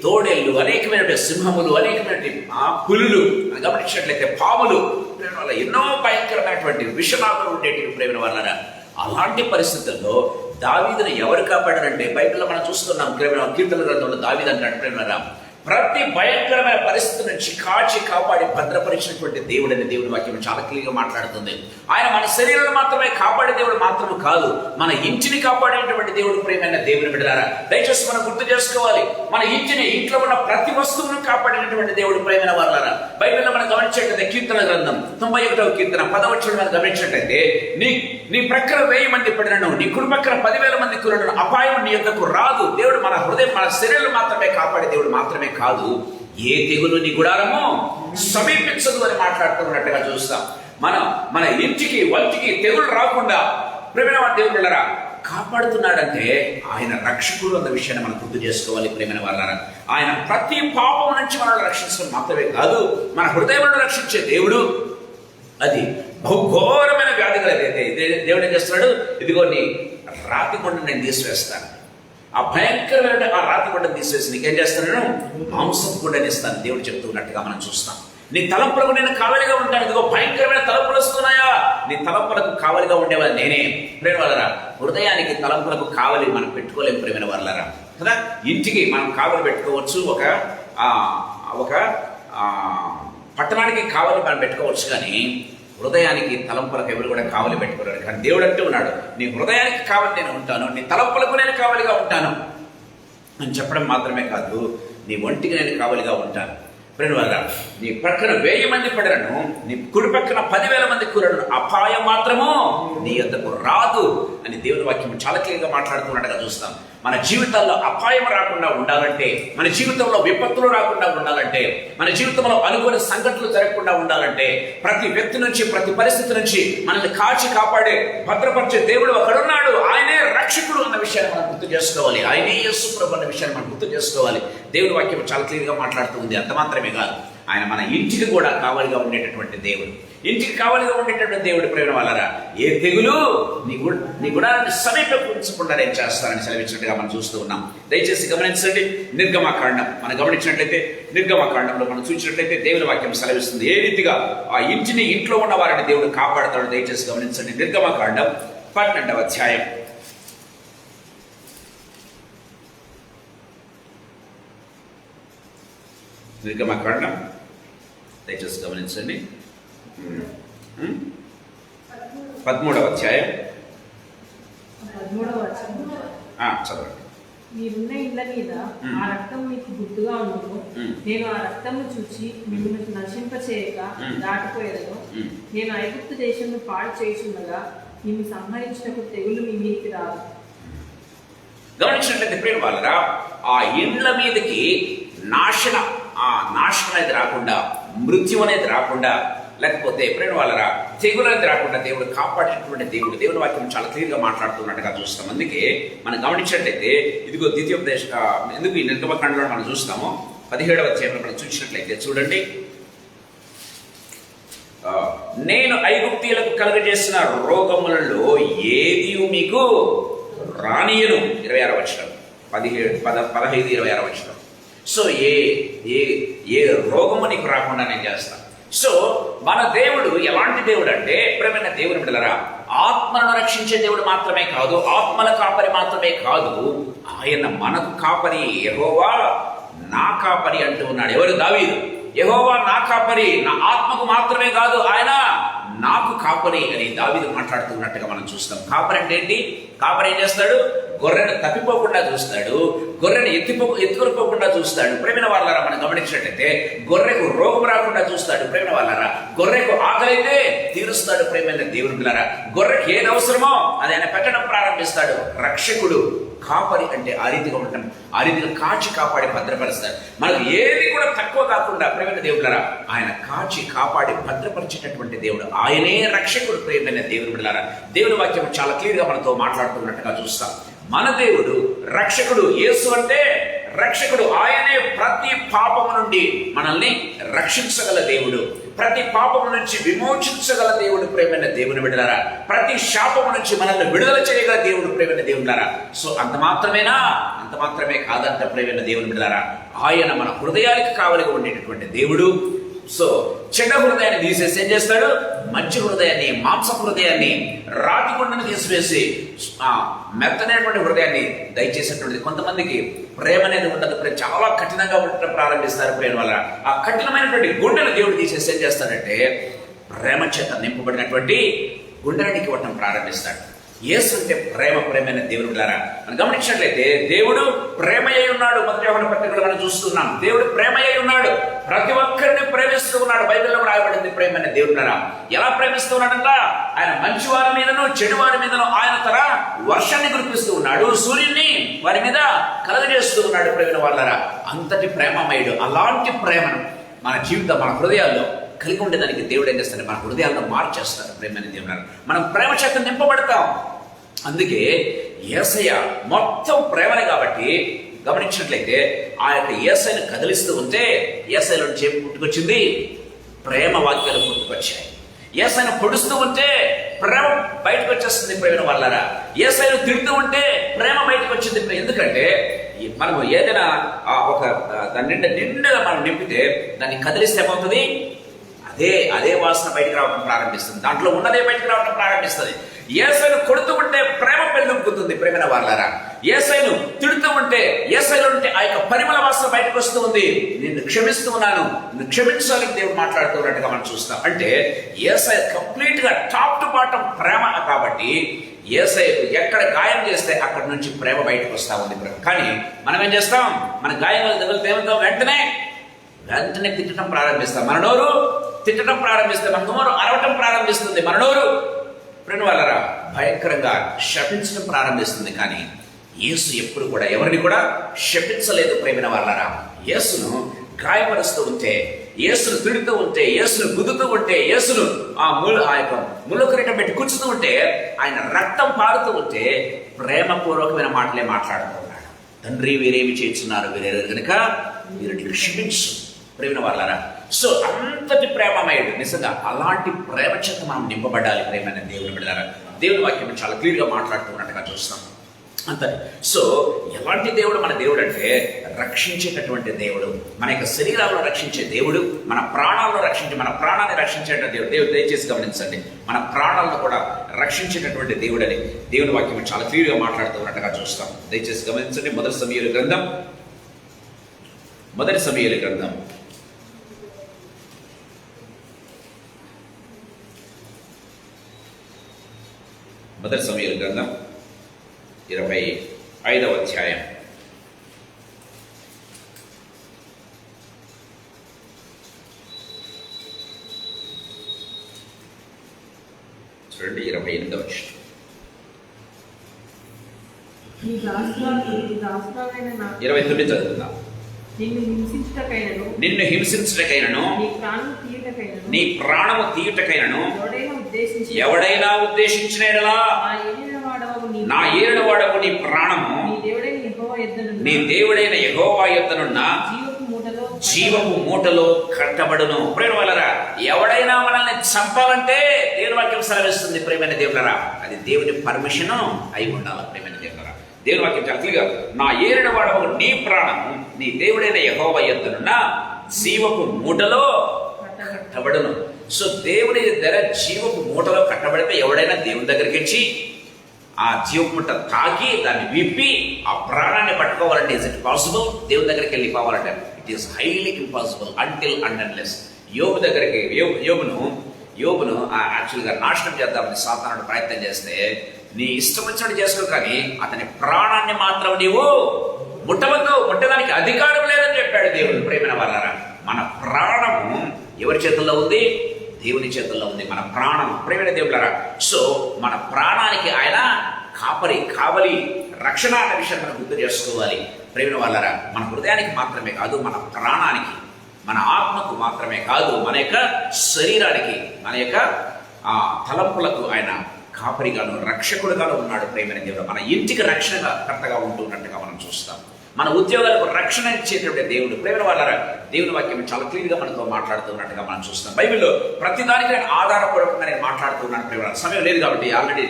తోడేళ్లు, అనేకమైనటువంటి సింహములు, అనేకమైనటువంటి పులులు, గమనించినట్లయితే పాములు, ప్రేమ వల్ల ఎన్నో భయంకరమైనటువంటి విషనాగులు ఉండేటివి. ప్రేమైన వాళ్ళరా, అలాంటి పరిస్థితుల్లో దావీదును ఎవరు కాపాడారంటే బైబిల్లో మనం చూస్తున్నాం. కీర్తన గ్రంథంలో దావీదు అంటాడు, ప్రేమరా, ప్రతి భయంకరమైన పరిస్థితి నుంచి కాచి కాపాడి భద్రపరిచినటువంటి దేవుడు అని దేవుడి వాక్యం చాలా క్లియర్గా మాట్లాడుతుంది. ఆయన మన శరీరాన్ని మాత్రమే కాపాడే దేవుడు మాత్రమే కాదు, మన ఇంటిని కాపాడేటువంటి దేవుడు. ప్రియమైన దేవుని బిడ్డలారా, దయచేసి మనం గుర్తు చేసుకోవాలి, మన ఇంట్లో ఉన్న ప్రతి వస్తువును కాపాడేటువంటి దేవుడు. ప్రియమైన వారలారా, బైబిల్లో మనం గమనించేటైతే కీర్తన గ్రంథం 91వ కీర్తన 10వ వచనం మనం గమనించినట్లయితే, నీ ప్రక్కన 1000 మంది పడినను, నీ కుడి పక్కన 10,000 మంది కూలినను అపాయం నీ యొద్దకు రాదు. దేవుడు మన హృదయం, మన శరీరం మాత్రమే కాపాడే దేవుడు మాత్రమే కాదు, ఏ తెగులు నీ గుడారము సమీపించదు అని మాట్లాడుతున్నట్టుగా చూస్తాం. మన ఇంటికి వంటికి తెగులు రాకుండా ప్రేమైన దేవుళ్ళరా కాపాడుతున్నాడంటే ఆయన రక్షకుడు అన్న విషయాన్ని మనం గుర్తు చేసుకోవాలి. ప్రేమైన వాళ్ళారా, ఆయన ప్రతి పాపం నుంచి మనల్ని రక్షించడం మాత్రమే కాదు, మన హృదయాలను రక్షించే దేవుడు. అది బహుఘోరమైన వ్యాధి కలిగితే దేవుడు ఏం చేస్తున్నాడు? ఇదిగో నీ రాతి కొండ నేను తీసివేస్తాను, ఆ భయంకరమైన ఆ రాతి కొండను తీసేసి నీకేం చేస్తాను? మాంసపు కొండని ఇస్తాను దేవుడు చెప్తున్నట్టుగా మనం చూస్తాం. నీ తలంపులకు నేను కావలిగా ఉంటాను. ఇదిగో భయంకరమైన తలంపులు వస్తున్నాయా, నీ తలంపులకు కావలిగా ఉండేవాళ్ళు నేనే. ప్రేమ వాళ్ళరా, హృదయానికి తలంపులకు కావలి మనం పెట్టుకోలేము ప్రేమైన వాళ్ళరా కదా. ఇంటికి మనం కావలి పెట్టుకోవచ్చు, ఒక పట్టణానికి కావలి మనం పెట్టుకోవచ్చు, కానీ హృదయానికి తలంపులకు ఎవరు కూడా కావలి పెట్టుకోలేరు. కానీ దేవుడు అంటూ ఉన్నాడు, నీ హృదయానికి కావలి నేను ఉంటాను, నీ తలంపులకు నేను కావలిగా ఉంటాను అని చెప్పడం మాత్రమే కాదు, నీ ఒంటికి నేను కావలిగా ఉంటాను. ఫ్రెండ్ వల్ల నీ ప్రక్కన 1000 మంది పడరను, నీ కుడి పక్కన 10,000 మంది కూరను అపాయం మాత్రము నీ యొద్దకు రాదు అని దేవుని వాక్యం చాలా క్లియర్గా మాట్లాడుతున్నట్టుగా చూస్తాం. మన జీవితాల్లో అపాయం రాకుండా ఉండాలంటే, మన జీవితంలో విపత్తులు రాకుండా ఉండాలంటే, మన జీవితంలో అనుకోని సంఘటనలు జరగకుండా ఉండాలంటే, ప్రతి వ్యక్తి నుంచి, ప్రతి పరిస్థితి నుంచి మనల్ని కాచి కాపాడే భద్రపరిచే దేవుడు ఒకడున్నాడు. ఆయనే రక్షకుడు అన్న విషయాన్ని మనం గుర్తు చేసుకోవాలి. ఆయనే యేసు ప్రభువు అన్న విషయాన్ని మనం గుర్తు చేసుకోవాలి. దేవుని వాక్యం చాలా క్లియర్గా మాట్లాడుతూ ఉంది. అంత మాత్రమే కాదు, ఆయన మన ఇంటికి కూడా కావలిగా ఉండేటటువంటి దేవుడు. ఇంటికి కావలిగా ఉండేటటువంటి దేవుడు. ప్రేమ వాళ్ళరా, ఏ తెగులు నీ గుడారాన్ని సమీపించకుండా నేను చేస్తానని సెలవించినట్టుగా మనం చూస్తూ ఉన్నాం. దయచేసి గమనించండి, నిర్గమకాండం మనం గమనించినట్లయితే, నిర్గమకాండంలో మనం చూసినట్లయితే దేవుని వాక్యం సెలవిస్తుంది ఏ రీతిగా ఆ ఇంట్లో ఉన్న వారిని దేవుడు కాపాడుతాడు. దయచేసి గమనించండి, నిర్గమకాండం 12వ అధ్యాయం. నిర్గమకాండం దయచేసి గమనించండి, 13వ అధ్యాయం చదవండి. మీరున్న ఇళ్ళ మీద ఆ రక్తం మీకు గుర్తుగా ఉండదు. నేను ఆ రక్తము చూచి మిమ్మల్ని నశింపచేయక దాటిపోయేదను. నేను ఐగుప్తు దేశంను పాడు చేయుచుండగా నిన్ను సంహరించినప్పుడు తెగులు మీ మీదికి రాదు. గమనించినట్లయితే ప్రియుల వాళ్ళరా, ఆ ఇండ్ల మీదకి నాశనం అనేది రాకుండా, మృత్యు అనేది రాకుండా, లేకపోతే ప్రియుల వాళ్ళరా తెగులు అనేది రాకుండా దేవుడు కాపాడేటువంటి దేవుడు. దేవుని వాక్యం చాలా క్లియర్గా మాట్లాడుతున్నట్టుగా చూస్తాం. అందుకే మనం గమనించినట్లయితే ఇదిగో ద్వితీయోపదేశ ఎందుకు ఈ నిర్గమకాండలో మనం చూస్తాము 17వ అధ్యాయంలో మనం చూసినట్లయితే చూడండి, నేను ఐగుప్తీయులకు కలుగజేసిన రోగములలో ఏది మీకు రానియను. 26వ వచనం, 15, 26వ వచనం. సో ఏ రోగము నీకు రాకుండా నేను చేస్తాను. సో మన దేవుడు ఎలాంటి దేవుడు అంటే, ప్రేమైన దేవుని బిడ్డలారా, ఆత్మలను రక్షించే దేవుడు మాత్రమే కాదు, ఆత్మల కాపరి మాత్రమే కాదు, ఆయన మనకు కాపరి. యెహోవా నా కాపరి అంటూ ఉన్నాడు. ఎవరు? దావీదు. యెహోవా నా కాపరి, నా ఆత్మకు మాత్రమే కాదు, ఆయన నాకు కాపరి అని దావీదు మాట్లాడుతున్నట్టుగా మనం చూస్తాం. కాపరి అంటే ఏంటి? కాపరి ఏం చేస్తాడు? గొర్రెను తప్పిపోకుండా చూస్తాడు, గొర్రెను ఎత్తుకొనిపోకుండా చూస్తాడు. ప్రేమైన వాళ్ళారా, మనం గమనించినట్లయితే గొర్రెకు రోగం రాకుండా చూస్తాడు. ప్రేమైన వాళ్ళారా, గొర్రెకు ఆకలైతే తీరుస్తాడు. ప్రేమైన దేవుని పిల్లరా, గొర్రెకి ఏది అవసరమో అది ఆయన పెట్టడం ప్రారంభిస్తాడు. రక్షకుడు, కాపరి అంటే ఆ రీతిగా ఉండటం, ఆ రీతిగా కాచి కాపాడి భద్రపరుస్తాడు. మనకు ఏది కూడా తక్కువ కాకుండా ప్రేమైన దేవుడులారా ఆయన కాచి కాపాడి భద్రపరిచేటటువంటి దేవుడు. ఆయనే రక్షకుడు. ప్రేమైన దేవుని బిడ్డలారా, దేవుని వాక్యం చాలా క్లియర్గా మనతో మాట్లాడుతున్నట్టుగా చూస్తాం. మన దేవుడు రక్షకుడు. యేసు అంటే రక్షకుడు. ఆయనే ప్రతి పాపము నుండి మనల్ని రక్షించగల దేవుడు, ప్రతి పాపము నుంచి విమోచించగల దేవుడు. ప్రేమైన దేవుని బిడ్డలారా, ప్రతి శాపము నుంచి మనల్ని విడుదల చేయగల దేవుడు. ప్రేమైన దేవుడులారా, సో అంత మాత్రమే కాదంట. ప్రేమైన దేవుని బిడ్డలారా, ఆయన మన హృదయానికి కావలిగా ఉండేటటువంటి దేవుడు. సో చెడ్డ హృదయాన్ని తీసేసి ఏం చేస్తాడు? మంచి హృదయాన్ని, మాంస హృదయాన్ని, రాతి గుండెను తీసివేసి మెత్తనైనటువంటి హృదయాన్ని దయచేసేటువంటిది. కొంతమందికి ప్రేమ అనేది ఉండదు, చాలా కఠినంగా ఉండటం ప్రారంభిస్తారు. ప్రేమ వల్ల ఆ కఠినమైనటువంటి గుండెను దేవుడు తీసేసి ఏం చేస్తాడంటే ప్రేమ చేత నింపబడినటువంటి గుండెని ఇవ్వటం ప్రారంభిస్తాడు. యేసు అంటే ప్రేమైన దేవుని బిడ్డలారా, మనం గమనించినట్లయితే దేవుడు ప్రేమయ్య ఉన్నాడు. మొదటి యోహాను పత్రికలో మనం చూస్తున్నాం, దేవుడు ప్రేమయ్య ఉన్నాడు, ప్రతి ఒక్కరిని ప్రేమిస్తూ ఉన్నాడు. బైబిల్లో రాయబడింది ప్రేమైన దేవుని బిడ్డలారా. ఎలా ప్రేమిస్తూ ఉన్నాడంట? ఆయన మంచి వారి మీదను చెడు వారి మీదను ఆయన తన వర్షాన్ని కురిపిస్తూ ఉన్నాడు, సూర్యుడిని వారి మీద కలగజేస్తూ ఉన్నాడు. ప్రేమైన వాళ్ళారా, అంతటి ప్రేమమయుడు. అలాంటి ప్రేమను మన జీవితం, మన హృదయాల్లో కలిగి ఉండేదానికి దేవుడు ఏం చేస్తాడు? మన హృదయాలను మార్చేస్తాడు. ప్రేమైన దేవుడు, మనం ప్రేమ చేత నింపబడతాం. అందుకే యేసయ్య మొత్తం ప్రేమనే. కాబట్టి గమనించినట్లయితే ఆ యొక్క యేసయ్యను కదిలిస్తూ ఉంటే యేసయ్యలో నుంచి పుట్టుకొచ్చింది? ప్రేమ వాక్యాలు పుట్టుకొచ్చాయి. యేసయ్యను పొడుస్తూ ఉంటే ప్రేమ బయటకు వచ్చేస్తుంది. ప్రేమ వాళ్ళారా, యేసయ్యను తిడుతూ ఉంటే ప్రేమ బయటకు వచ్చింది. ఎందుకంటే మనం ఏదైనా ఒక దాని నిండుగా మనం నింపితే దాన్ని కదిలిస్తే ఏమవుతుంది? అదే వాసన బయటకు రావడం ప్రారంభిస్తుంది, దాంట్లో ఉన్నదే బయటకు రావడం ప్రారంభిస్తుంది. యేసయ్యను కొడుతూ ఉంటే ప్రేమ పెళ్ళుపుతుంది. ప్రేమైన వాళ్ళారా, యేసయ్యను తిడుతూ ఉంటే యేసయ్యలో ఉంటే ఆ యొక్క పరిమళ వాసన బయటకు వస్తూ ఉంది. నిన్ను క్షమిస్తూ ఉన్నాను, నిన్ను క్షమించాలని దేవుడు మాట్లాడుతూ ఉన్నట్టుగా మనం చూస్తాం. అంటే యేసయ్య కంప్లీట్ గా టాప్ టు బాటం ప్రేమ. కాబట్టి యేసయ్యకు ఎక్కడ గాయం చేస్తే అక్కడి నుంచి ప్రేమ బయటకు వస్తా ఉంది. కానీ మనం ఏం చేస్తాం? మన గాయం తగిలితే ఏమవుతాం? వెంటనే తిట్టడం ప్రారంభిస్తాం. మన నోరు తిట్టడం ప్రారంభిస్తే, మన నోరు అరవటం ప్రారంభిస్తుంది. మన నోరు ప్రేమ వాళ్ళరా భయంకరంగా శపించడం ప్రారంభిస్తుంది. కానీ యేసు ఎప్పుడు కూడా ఎవరిని కూడా శపించలేదు. ప్రేమైన వాళ్ళరా, యేసును గాయపరుస్తూ ఉంటే, యేసును తిడుతూ ఉంటే, యేసును గుద్దుతూ ఉంటే, యేసును ఆ యొక్క ముళ్ళకిరీటం పెట్టి కూర్చుతూ ఉంటే, ఆయన రక్తం పారుతూ ఉంటే ప్రేమపూర్వకమైన మాటలే మాట్లాడుతూ ఉన్నాడు. తండ్రి, వీరేమి చేస్తున్నారు, వీరేరు కనుక వీరిని క్షమించు. ప్రేమైన వాళ్ళారా, సో అంతటి ప్రేమమయుడు. నిజంగా అలాంటి ప్రేమ చేత మనం నింపబడాలి. ప్రేమైన దేవుని బిడ్డలారా, దేవుని వాక్యం చాలా క్లియర్గా మాట్లాడుతున్నట్టుగా చూస్తాం. అంతటి సో ఎలాంటి దేవుడు మన దేవుడు అంటే రక్షించేటటువంటి దేవుడు, మన యొక్క శరీరాలను రక్షించే దేవుడు, మన ప్రాణాలను మన ప్రాణాన్ని రక్షించేట దేవుడు. దేవుడు దయచేసి గమనించండి, మన ప్రాణాలను కూడా రక్షించేటటువంటి దేవుడు అని దేవుని వాక్యం చాలా క్లియర్గా మాట్లాడుతున్నట్టుగా చూస్తాం. దయచేసి గమనించండి. మొదటి సమూయేలు గ్రంథం 25వ అధ్యాయం. చూడండి, 28వ వచనం. నీ దాసురాలైన నా 29 చదువుకుందాం. నిన్ను హింసించుటకైనను నిన్ను హింసించుటకైనను నీ ప్రాణము తీయుటకైనను ఎవడైనా ఉద్దేశించిన యెడల నా ఏలిన వాడవు నీ ప్రాణము నీ దేవుడైన యెహోవా యొద్దనున్న జీవపు మూటలో కట్టబడును. ప్రేమలరా, ఎవడైనా మనల్ని చంపాలంటే దేవుని వాక్యం సెలవిస్తుంది. ప్రేమైన దేవులరా, అది దేవుని పర్మిషన్ అయి ఉండాలి. ప్రేమైన దేవులరా, దేవుని వాక్యం చక్కగా నా ఏలిన వాడవు నీ ప్రాణము నీ దేవుడైన యెహోవా యొద్దనున్న జీవపు మూటలో కట్టబడును. సో దేవుని దగ్గర జీవపు మూటలో కట్టబడితే ఎవడైనా దేవుని దగ్గరికి వచ్చి ఆ జీవపు మూట తాకి దాన్ని విప్పి ఆ ప్రాణాన్ని పట్టుకోవాలంటే ఇస్ ఇట్ పాసిబుల్? దేవుని దగ్గరికి వెళ్ళి పోవాలంటే it is highly impossible until and unless. యోబు దగ్గరికి యోబును యాక్చువల్గా నాశనం చేద్దామని సాతానుడు ప్రయత్నం చేస్తే నీ ఇష్టం వచ్చినట్టు చేసుకో, కానీ అతని ప్రాణాన్ని మాత్రం నీవు ముట్టవద్దు, ముట్టడానికి అధికారం లేదని చెప్పాడు దేవుడు. ప్రేమైన వారారా, మన ప్రాణము ఎవరి చేతుల్లో ఉంది? దేవుని చేతుల్లో ఉంది మన ప్రాణం. ప్రేమైన దేవులారా, సో మన ప్రాణానికి ఆయన కావలి రక్షణ అనే విషయం మనం గుర్తు చేసుకోవాలి. ప్రేమైన వాళ్ళారా, మన హృదయానికి మాత్రమే కాదు, మన ప్రాణానికి, మన ఆత్మకు మాత్రమే కాదు, మన యొక్క శరీరానికి, మన యొక్క తలంపులకు ఆయన కాపరిగాను రక్షకుడుగాను ఉన్నాడు. ప్రేమైన దేవుడు మన ఇంటికి రక్షణగా కర్తగా ఉంటున్నట్టుగా మనం చూస్తాం. మన ఉద్యోగాలకు రక్షణ ఇచ్చేటువంటి దేవుడు. ప్రేమ వాళ్ళారా, దేవుని వాక్యం చాలా క్లియర్గా మనతో మాట్లాడుతున్నట్టుగా మనం చూస్తాం. బైబిల్లో ప్రతిదానికి నేను ఆధారపూర్వకంగా నేను మాట్లాడుతున్నాను. ప్రేమ సమయం లేదు కాబట్టి ఆల్రెడీ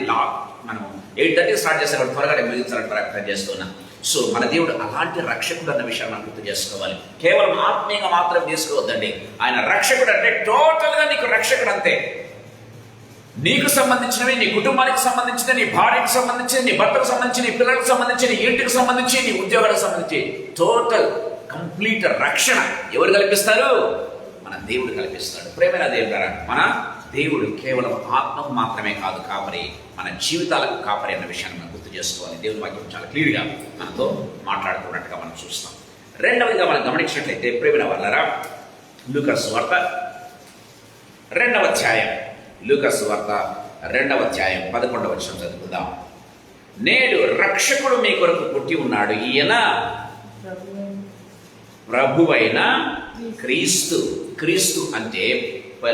మనం 8:30 స్టార్ట్ చేస్తే త్వరగా నేను ముగించాలని ప్రయత్నం చేస్తున్నాను. సో మన దేవుడు అలాంటి రక్షకుడు అన్న విషయాన్ని మనం గుర్తు చేసుకోవాలి. కేవలం ఆత్మీయంగా మాత్రం తీసుకోవద్దండి. ఆయన రక్షకుడు అంటే టోటల్గా నీకు రక్షకుడు అంతే. నీకు సంబంధించినవి, నీ కుటుంబానికి సంబంధించిన, నీ భార్యకు సంబంధించి, నీ భర్తకు సంబంధించి, నీ పిల్లలకు సంబంధించి, నీ ఇంటికి సంబంధించి, నీ ఉద్యోగాలకు సంబంధించి టోటల్ కంప్లీట్ రక్షణ ఎవరు కల్పిస్తారు? మన దేవుడు కల్పిస్తాడు. ప్రేమైన దేవుడారా, మన దేవుడు కేవలం ఆత్మకు మాత్రమే కాదు కాపరి, మన జీవితాలకు కాపరి అన్న విషయాన్ని మనం గుర్తు చేసుకోవాలి. దేవుని వాక్యం చాలా క్లియర్గా మనతో మాట్లాడుతున్నట్టుగా మనం చూస్తాం. రెండవదిగా మనం గమనించినట్లయితే ప్రేమైన వాళ్ళారా, లూకా సువార్త 2వ అధ్యాయం, లూకా సువార్త 2వ అధ్యాయం 11వ వచనం చదువుకుందాం. నేడు రక్షకుడు మీ కొరకు పుట్టి ఉన్నాడు, ఈయన ప్రభువైన క్రీస్తు. క్రీస్తు అంటే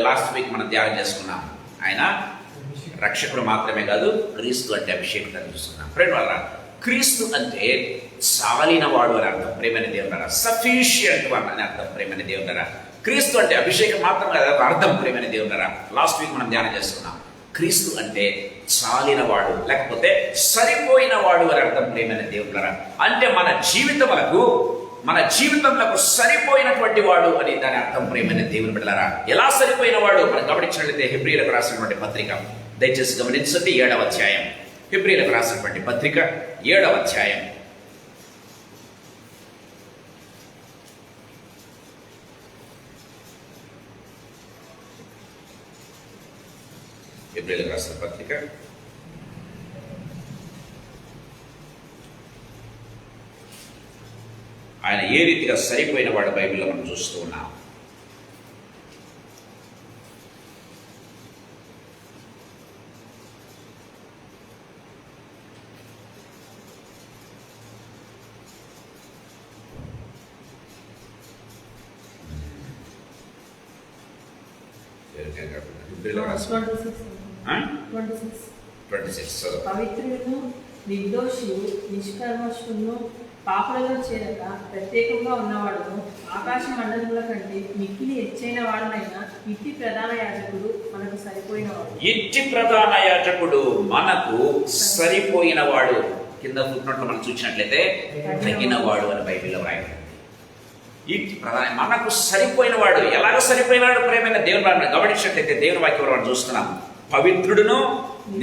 లాస్ట్ వీక్ మనం ధ్యానం చేసుకున్నాం. ఆయన రక్షకుడు మాత్రమే కాదు, క్రీస్తు అంటే అభిషేకుడు చూస్తున్నాం. ప్రేమ వల్ల క్రీస్తు అంటే చాలిన వాడు అని అర్థం. ప్రేమైన దేవుడారా, సఫిషియంట్ వన్ అని అర్థం. ప్రేమైన దేవుడారా, క్రీస్తు అంటే అభిషేకం మాత్రం కదా అర్థం. ప్రేమైన దేవుడారా, లాస్ట్ వీక్ మనం ధ్యానం చేసుకున్నాం. క్రీస్తు అంటే చాలిన వాడు, లేకపోతే సరిపోయిన వాడు అని అర్థం. ప్రేమైన దేవుడారా, అంటే మన జీవితంలో సరిపోయినటువంటి వాడు అని దాని అర్థం. ప్రేమైన దేవుని బిడ్డలారా, ఎలా సరిపోయిన వాడు మనం గమనించినట్లయితే హెబ్రీయులకు రాసినటువంటి పత్రిక దయచేసి గమనించండి. 7వ అధ్యాయం, హెబ్రీయులకు రాసినటువంటి పత్రిక 7వ అధ్యాయం 7వ ఆయన ఏ రీతిగా సరిపోయిన వాడు బైబిల్లో మనం చూస్తూ ఉన్నాం. పవిత్రులను, నిర్దోషులు, నిష్కల్మషులను, పాపులలో చేరక ప్రత్యేకంగా ఉన్నవాడును, ఆకాశ మండలముల కంటే మిక్కిలి ఎచ్చైన వాడునైన ఇట్టి ప్రధాన యాజకుడు మనకు సరిపోయినవాడు. ఇట్టి ప్రధాన యాజకుడు మనకు సరిపోయినవాడు. కింద ఫుట్నోట్లో మనం చూసినట్లయితే తగినవాడు అని బైబిల్లో రాయబడింది. ఇట్టి ప్రధాన మనకు సరిపోయినవాడు. ఎలాగ సరిపోయినాడు? ప్రేమైన దేవుని వారిని గమనించినట్లయితే దేవుని వాక్యం మనం చూస్తున్నాం. పవిత్రుడును,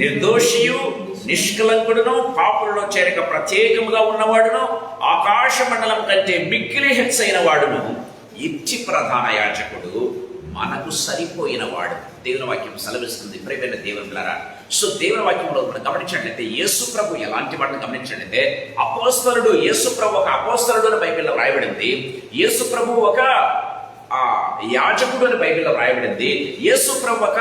నిర్దోషియు, నిష్కలంకుడును, పాపులలో చేరక ప్రత్యేకముగా ఉన్నవాడును, ఆకాశ మండలం కంటే మిక్కిలి హెచ్చైన వాడును, ఇచ్చి ప్రధాన యాజకుడు మనకు సరిపోయిన వాడు. దేవుని వాక్యం సెలవిస్తుంది. ప్రియమైన దేవుని పిల్లరా, సో దేవుని వాక్యంలో మనం గమనించినట్లయితే యేసు ప్రభు ఎలాంటి వాటిని గమనించినట్లయితే అపోస్తలుడు, యేసు ప్రభు ఒక అపోస్తలుడు అని బైబిల్లో రాయబడింది. యేసు ప్రభు ఒక యాజకుడు అని బైబిల్లో రాయబడింది. యేసు ప్రభు ఒక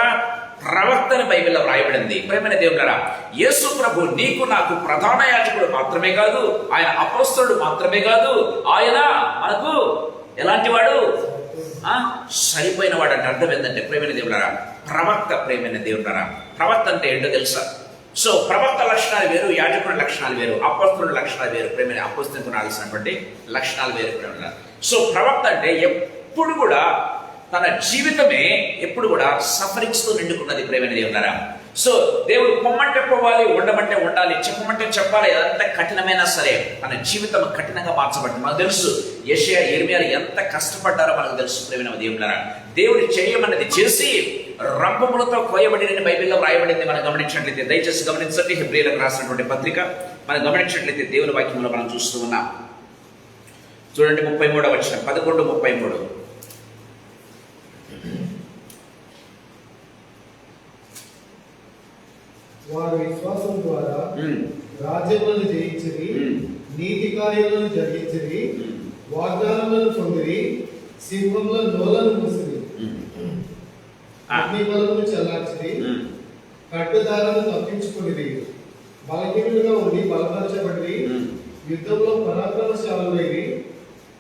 ప్రవక్త అని బైబిల్లో వ్రాయబడింది. ప్రేమైన దేవులారా, యేసు ప్రభు నీకు నాకు ప్రధాన యాజకుడు మాత్రమే కాదు, ఆయన అపోస్తలుడు మాత్రమే కాదు, ఆయన మనకు ఎలాంటి వాడు, సరిపోయిన వాడు. అంటే అర్థం ఏంటంటే ప్రేమైన దేవులారా, ప్రవక్త. ప్రేమైన దేవులారా, ప్రవక్త అంటే ఏంటో తెలుసా? సో ప్రవక్త లక్షణాలు వేరు, యాజకుడి లక్షణాలు వేరు, అపోస్తలుడి లక్షణాలు వేరు. ప్రేమైన అపోస్తలునికి ఉండాల్సినటువంటి లక్షణాలు వేరు. ప్రేమ. సో ప్రవక్త అంటే ఎప్పుడు కూడా తన జీవితమే ఎప్పుడు కూడా సఫరింగ్స్ తో నిండుకున్నది. ప్రేమైన దేవులారా, సో దేవుడు పొమ్మంటే పోవాలి, ఉండమంటే ఉండాలి, చెప్పమంటే చెప్పాలి. ఎంత కఠినమైనా సరే తన జీవితం కఠినంగా మార్చబడింది. మనకు తెలుసు యెషయా, యిర్మీయాలు ఎంత కష్టపడ్డారో మనకు తెలుసు. ప్రేమైన దేవులారా, దేవుడు చేయమన్నది చేసి రంపములతో కోయబడిన బైబిల్లో వ్రాయబడింది. మనం గమనించినట్లయితే, దయచేసి గమనించండి, హెబ్రీయులకు రాసినటువంటి పత్రిక మనం గమనించినట్లయితే దేవుని వాక్యంలో మనం చూస్తూ ఉన్నాం. చూడండి 33వ వచనం, 11:33. వారు విశ్వాసం ద్వారా రాజ్యములను జయించిరి, నీతి కార్యాలను జరిగించిరి, వాగ్దానములను పొందిరి, సింహముల నోలను మూసిరి, అగ్నిబలమును చల్లార్చిరి, ఖడ్గదారులను తప్పించుకునిరి, బలహీనులుగా ఉండి బలపరచబడి యుద్ధంలో పరాక్రమశాలులైరి,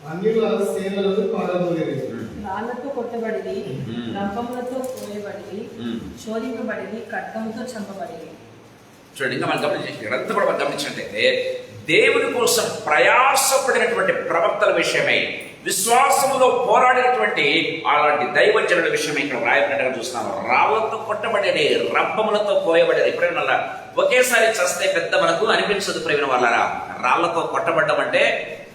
అన్యుల సేనలను పారదోలిరి. రాళ్లతో కొట్టబడి, రంపములతో కోయబడి, శోధింపబడి, ఖడ్గముతో చంపబడి. చూడండి, ఇంకా మనం గమనించినట్టు కూడా మనం గమనించినట్లయితే దేవుని కోసం ప్రయాసపడినటువంటి ప్రవక్తల విషయమై, విశ్వాసములో పోరాడినటువంటి అలాంటి దైవజనుల విషయమై ఇక్కడ వ్రాయబడినట్టుగా చూస్తున్నాము. రాళ్లతో కొట్టబడేది, రంపములతో కోయబడేది. ప్రేమ వల్ల ఒకేసారి చస్తే పెద్ద మనకు అనిపించదు. ప్రేమ వాళ్ళరా, రాళ్లతో కొట్టబడ్డం అంటే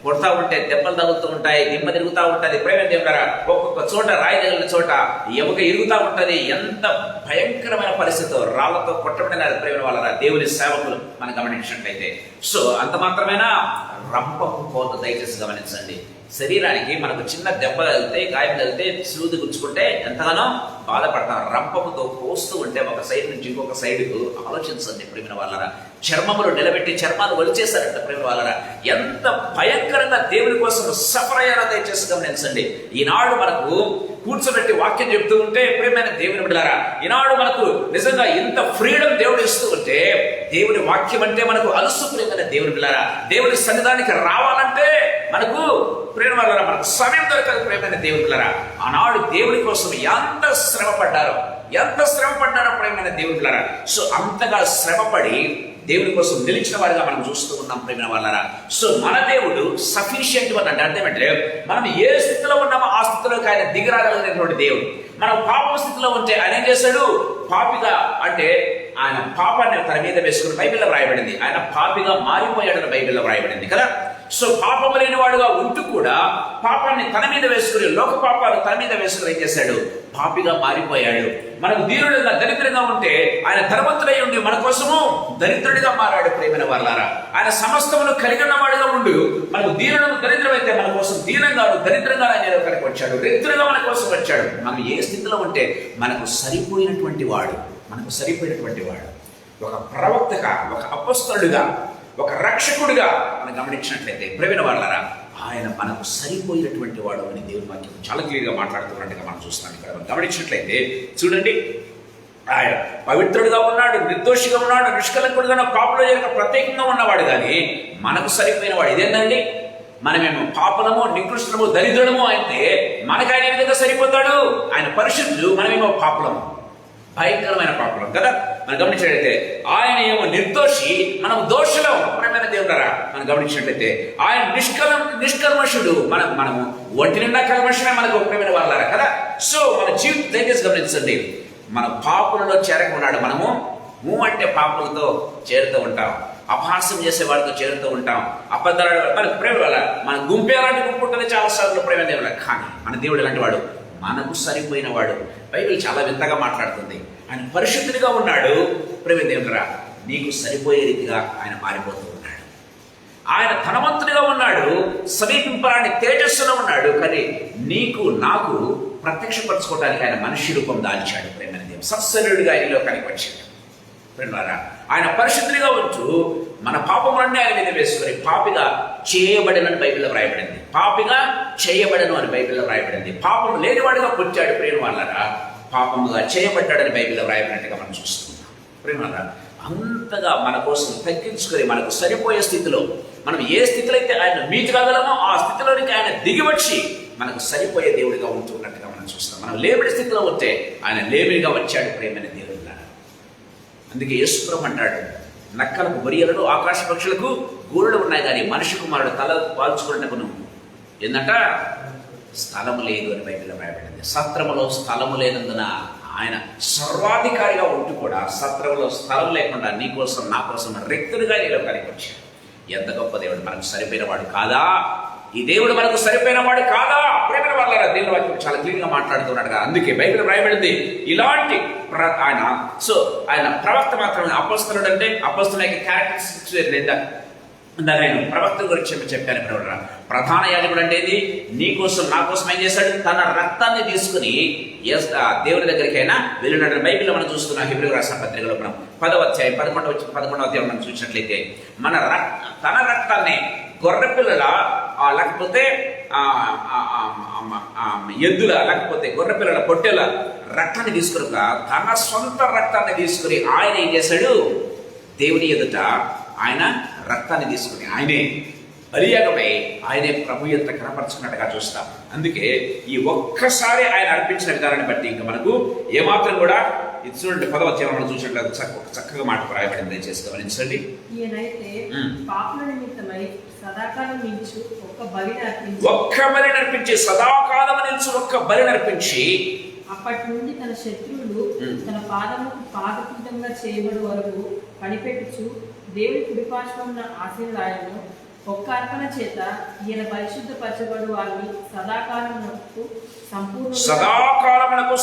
కొడతా ఉంటే దెబ్బలు తగులుతూ ఉంటాయి, దిమ్మ తిరుగుతూ ఉంటుంది. ప్రేమ దేవుడారా, ఒక్కొక్క చోట రాయి తగిలిన చోట ఎముక ఇరుగుతూ ఉంటుంది. ఎంత భయంకరమైన పరిస్థితి రాళ్లతో కొట్టబడిన ప్రేమ వాళ్ళ దేవుని సేవకులు మనం గమనించినట్లయితే. సో అంత మాత్రమేనా, రంపపు కోత. దయచేసి గమనించండి, శరీరానికి మనకు చిన్న దెబ్బ తగిలితే, గాయం తగిలితే, సూది గుచ్చుకుంటే ఎంతగానో బాధపడతాం. రంపముతో కోస్తూ ఉంటే ఒక సైడ్ నుంచి ఇంకొక సైడ్కు ఆలోచించండి ప్రేమ వాళ్ళరా. చర్మములు నిలబెట్టి చర్మాలు ఒలిచేశారంట ప్రేమ వాళ్ళరా. ఎంత భయంకరంగా దేవుని కోసం సఫర్ అయ్యారో దయచేసి గమనించండి. ఈనాడు మనకు కూర్చోబెట్టి వాక్యం చెప్తూ ఉంటే ప్రేమైన దేవుని బిడ్డలారా, ఈనాడు మనకు నిజంగా ఇంత ఫ్రీడమ్ దేవుడు ఇస్తూ ఉంటే, దేవుని వాక్యం అంటే మనకు అలుసు. ప్రేమైన దేవుని బిడ్డలారా, దేవుని సన్నిధానికి రావాలంటే మనకు ప్రేమ వల్ల మనకు సమయం దొరకదు. ప్రేమైన దేవుని బిడ్డలారా, ఆనాడు దేవుని కోసం ఎంత శ్రమ పడ్డారో ప్రేమైన దేవుని బిడ్డలారా. సో అంతగా శ్రమపడి దేవుని కోసం నిలిచిన వారిగా మనం చూస్తూ ఉన్నాం ప్రేమ వాళ్ళరా. సో మన దేవుడు సఫిషియెంట్ అని అంటే అర్థం ఏంటంటే, మనం ఏ స్థితిలో ఉన్నామో ఆ స్థితిలోకి ఆయన దిగిరాగలిగినటువంటి దేవుడు. మనం పాప స్థితిలో ఉంటే ఆయన ఏం చేశాడు, పాపిగా అంటే ఆయన పాపాన్ని తన మీద వేసుకుని బైబిల్లో వ్రాయబడింది. ఆయన పాపిగా మారిపోయాడని బైబిల్లో వ్రాయబడింది కదా. సో పాపము లేని వాడుగా ఉంటూ కూడా పాపాన్ని తన మీద వేసుకుని, లోక పాపాలు తన మీద వేసుకుని ఏం చేశాడు, పాపిగా మారిపోయాడు. మనకు దీనుడిగా దరిద్రంగా ఉంటే ఆయన ధనవంతుడై ఉండి మన కోసము దరిద్రుడిగా మారాడు. ప్రేమైన వాళ్ళారా, ఆయన సమస్తమును కలిగి ఉన్నవాడుగా ఉండు మనకు దీనుడు దరిద్రమైతే మన కోసం దీనంగా దరిద్రంగా ఆయన కనుక వచ్చాడు, దరిద్రంగా మన కోసం వచ్చాడు. మనం ఏ స్థితిలో ఉంటే మనకు సరిపోయినటువంటి వాడు, ఒక ప్రవక్తగా, ఒక అపొస్తలుడిగా, ఒక రక్షకుడిగా మనం గమనించినట్లయితే ప్రవీణ వాళ్ళారా, ఆయన మనకు సరిపోయినటువంటి వాడు అని దేవుని వాక్యం చాలా క్లియర్గా మాట్లాడుతున్నట్టుగా మనం చూస్తాం. ఇక్కడ మనం గమనించినట్లయితే చూడండి, ఆయన పవిత్రుడిగా ఉన్నాడు, నిర్దోషిగా ఉన్నాడు, నిష్కలంకుడుగా, పాపలో యొక్క ప్రత్యేకంగా ఉన్నవాడు. కానీ మనకు సరిపోయిన వాడు ఇదేందండి, మనమేమో పాపలము, నికృష్టము, దరిద్రము అయితే మనకు ఆయన ఏ విధంగా సరిపోతాడు, ఆయన పరిశుద్ధుడు, మనమేమో పాపలము, భయంకరమైన పాపలం కదా. మనం గమనించినట్లయితే ఆయన ఏమో నిర్దోషి, మనం దోషులం. ప్రేమైన దేవుడారా, మనం గమనించినట్లయితే ఆయన నిష్కల్మషుడు, మనము ఒంటి నిండా కల్మషమే మనకు ప్రేమైన వాళ్ళారా కదా. సో మన జీవితం దయచేసి గమనించండి, మన పాపులలో చేరకున్నాడు. మనము అంటే పాపులతో చేరుతూ ఉంటాం, అపహాస్యం చేసే వాడితో చేరుతూ ఉంటాం, అబద్ధాలు. మన ప్రేమ వల్ల మన గుంపే అలాంటి గుంపు ఉంటుంది చాలా సార్లు ప్రేమ దేవుడు. కానీ మన దేవుడు ఎలాంటి వాడు, మనకు సరిపోయిన వాడు. బైబిల్ చాలా వింతగా మాట్లాడుతుంది. ఆయన పరిశుద్ధుడిగా ఉన్నాడు. ప్రేమ దేవుడురా, నీకు సరిపోయే రీతిగా ఆయన మారిపోతూ ఉన్నాడు. ఆయన ధనవంతుడిగా ఉన్నాడు, సమీపింపరాని తేజస్సులో ఉన్నాడు. కానీ నీకు నాకు ప్రత్యక్షపరచుకోవడానికి ఆయన మనిషి రూపం దాల్చాడు. ప్రేమ దేవుడు సత్సరుడిగా ఆయనలో కనిపించాడు. ప్రేమరా, ఆయన పరిశుద్ధుడిగా ఉంటూ మన పాపములన్నీ ఆయన మీద వేసుకొని పాపిగా చేయబడినని బైబిల్లో వ్రాయబడింది. పాపిగా చేయబడను అని బైబిల్లో వ్రాయబడింది. పాపం లేనివాడిగా పుట్టాడు. ప్రేమ వాళ్ళరా, పాపముగా చేయబడ్డాడని బైబిల్లో వ్రాయబడినట్టుగా మనం చూస్తున్నాం. ప్రేమరా, అంతగా మన కోసం తగ్గించుకొని మనకు సరిపోయే స్థితిలో, మనం ఏ స్థితిలో అయితే ఆయన మీట్ కాగలమో ఆ స్థితిలోనికి ఆయన దిగివచ్చి మనకు సరిపోయే దేవుడిగా ఉంటున్నట్టుగా మనం చూస్తాం. మనం లేబడి స్థితిలో ఉంటే ఆయన లేబడిగా వచ్చాడు ప్రేమైన దేవుడు. అందుకే యేసు ప్రభువు అంటాడు, నక్కలకు బొరియలను ఆకాశ పక్షులకు గూడులు ఉన్నాయి కానీ మనిషి కుమారుడు తల వాల్చుకున్నట్టును ఏందంట స్థలము లేదు అని బైబిల్లో రాయబడింది. సత్రములో స్థలము లేనందున ఆయన సర్వాధికారిగా ఉంటూ కూడా సత్రములో స్థలం లేకుండా నీ కోసం నా కోసం రిక్తుడిగా నీలో కలిగి వచ్చాడు. ఎంత గొప్ప దేవుడు! మనకు సరిపోయిన వాడు కాదా? ఈ దేవుడు మనకు సరిపోయిన వాడు కాదా? ప్రేమ వల్ల దేవుని వాక్యం చాలా క్లీన్ గా మాట్లాడుతున్నాడు కదా. అందుకే బైబిల్ రాయబడింది ఇలాంటి ఆయన ప్రవక్త మాత్రమే. అపొస్తలుడు అంటే అపొస్తలుని యొక్క క్యారెక్టరిస్టిక్స్ లేదా నేను ప్రవక్త గురించి చెప్పాను. ప్రధాన యాజకుడు అంటే నీ కోసం నా కోసం ఏం చేశాడు? తన రక్తాన్ని తీసుకుని దేవుని దగ్గరికైనా వెళ్ళినట్టు బైబిల్లో మనం చూస్తున్నాం. హెబ్రీయులకు రాసిన పత్రికలో మనం 10వ అధ్యాయం 11వ అధ్యాయం మనం చూసినట్లయితే తన రక్తాన్ని గొర్రెపిల్లల లేకపోతే ఎద్దుల లేకపోతే గొర్రెపిల్లల పొట్టెల రక్తాన్ని తీసుకుని తన సొంత రక్తాన్ని తీసుకుని ఆయన ఏం చేశాడు? దేవుని ఎదుట ఆయన రక్తాన్ని తీసుకుని ఆయనే బలియాగమై ఆయనే ప్రభు ఎంత కనపరుచుకున్నట్టుగా చూస్తాం. అందుకే ఈ ఒక్కసారి ఆయన అర్పించిన విధానాన్ని బట్టి ఇంకా మనకు ఏమాత్రం కూడా ఇది చూడండి. 10వ అధ్యాయం మనం చూసినట్టు చక్కగా మాట రాయబడింది. దయచేసి గమనించండి. ఈయనైతే పాపుల నిమిత్తమై సదాకాలం నిలిచి ఒక్క బలిని అర్పించి సదాకాలం నిలిచి ఒక్క బలిని అర్పించి అప్పటి నుండి తన శత్రువులు తన పాదముకు పాదపీఠంగా చేయబడి వరకు కనిపెట్టుచు దేవుని కుడిపార్శ్వమున ఆశీర్వాదము ఒక్క అర్పణ చేత ఈయన పరిశుద్ధపరచబడు వారిని సదాకాలమునకు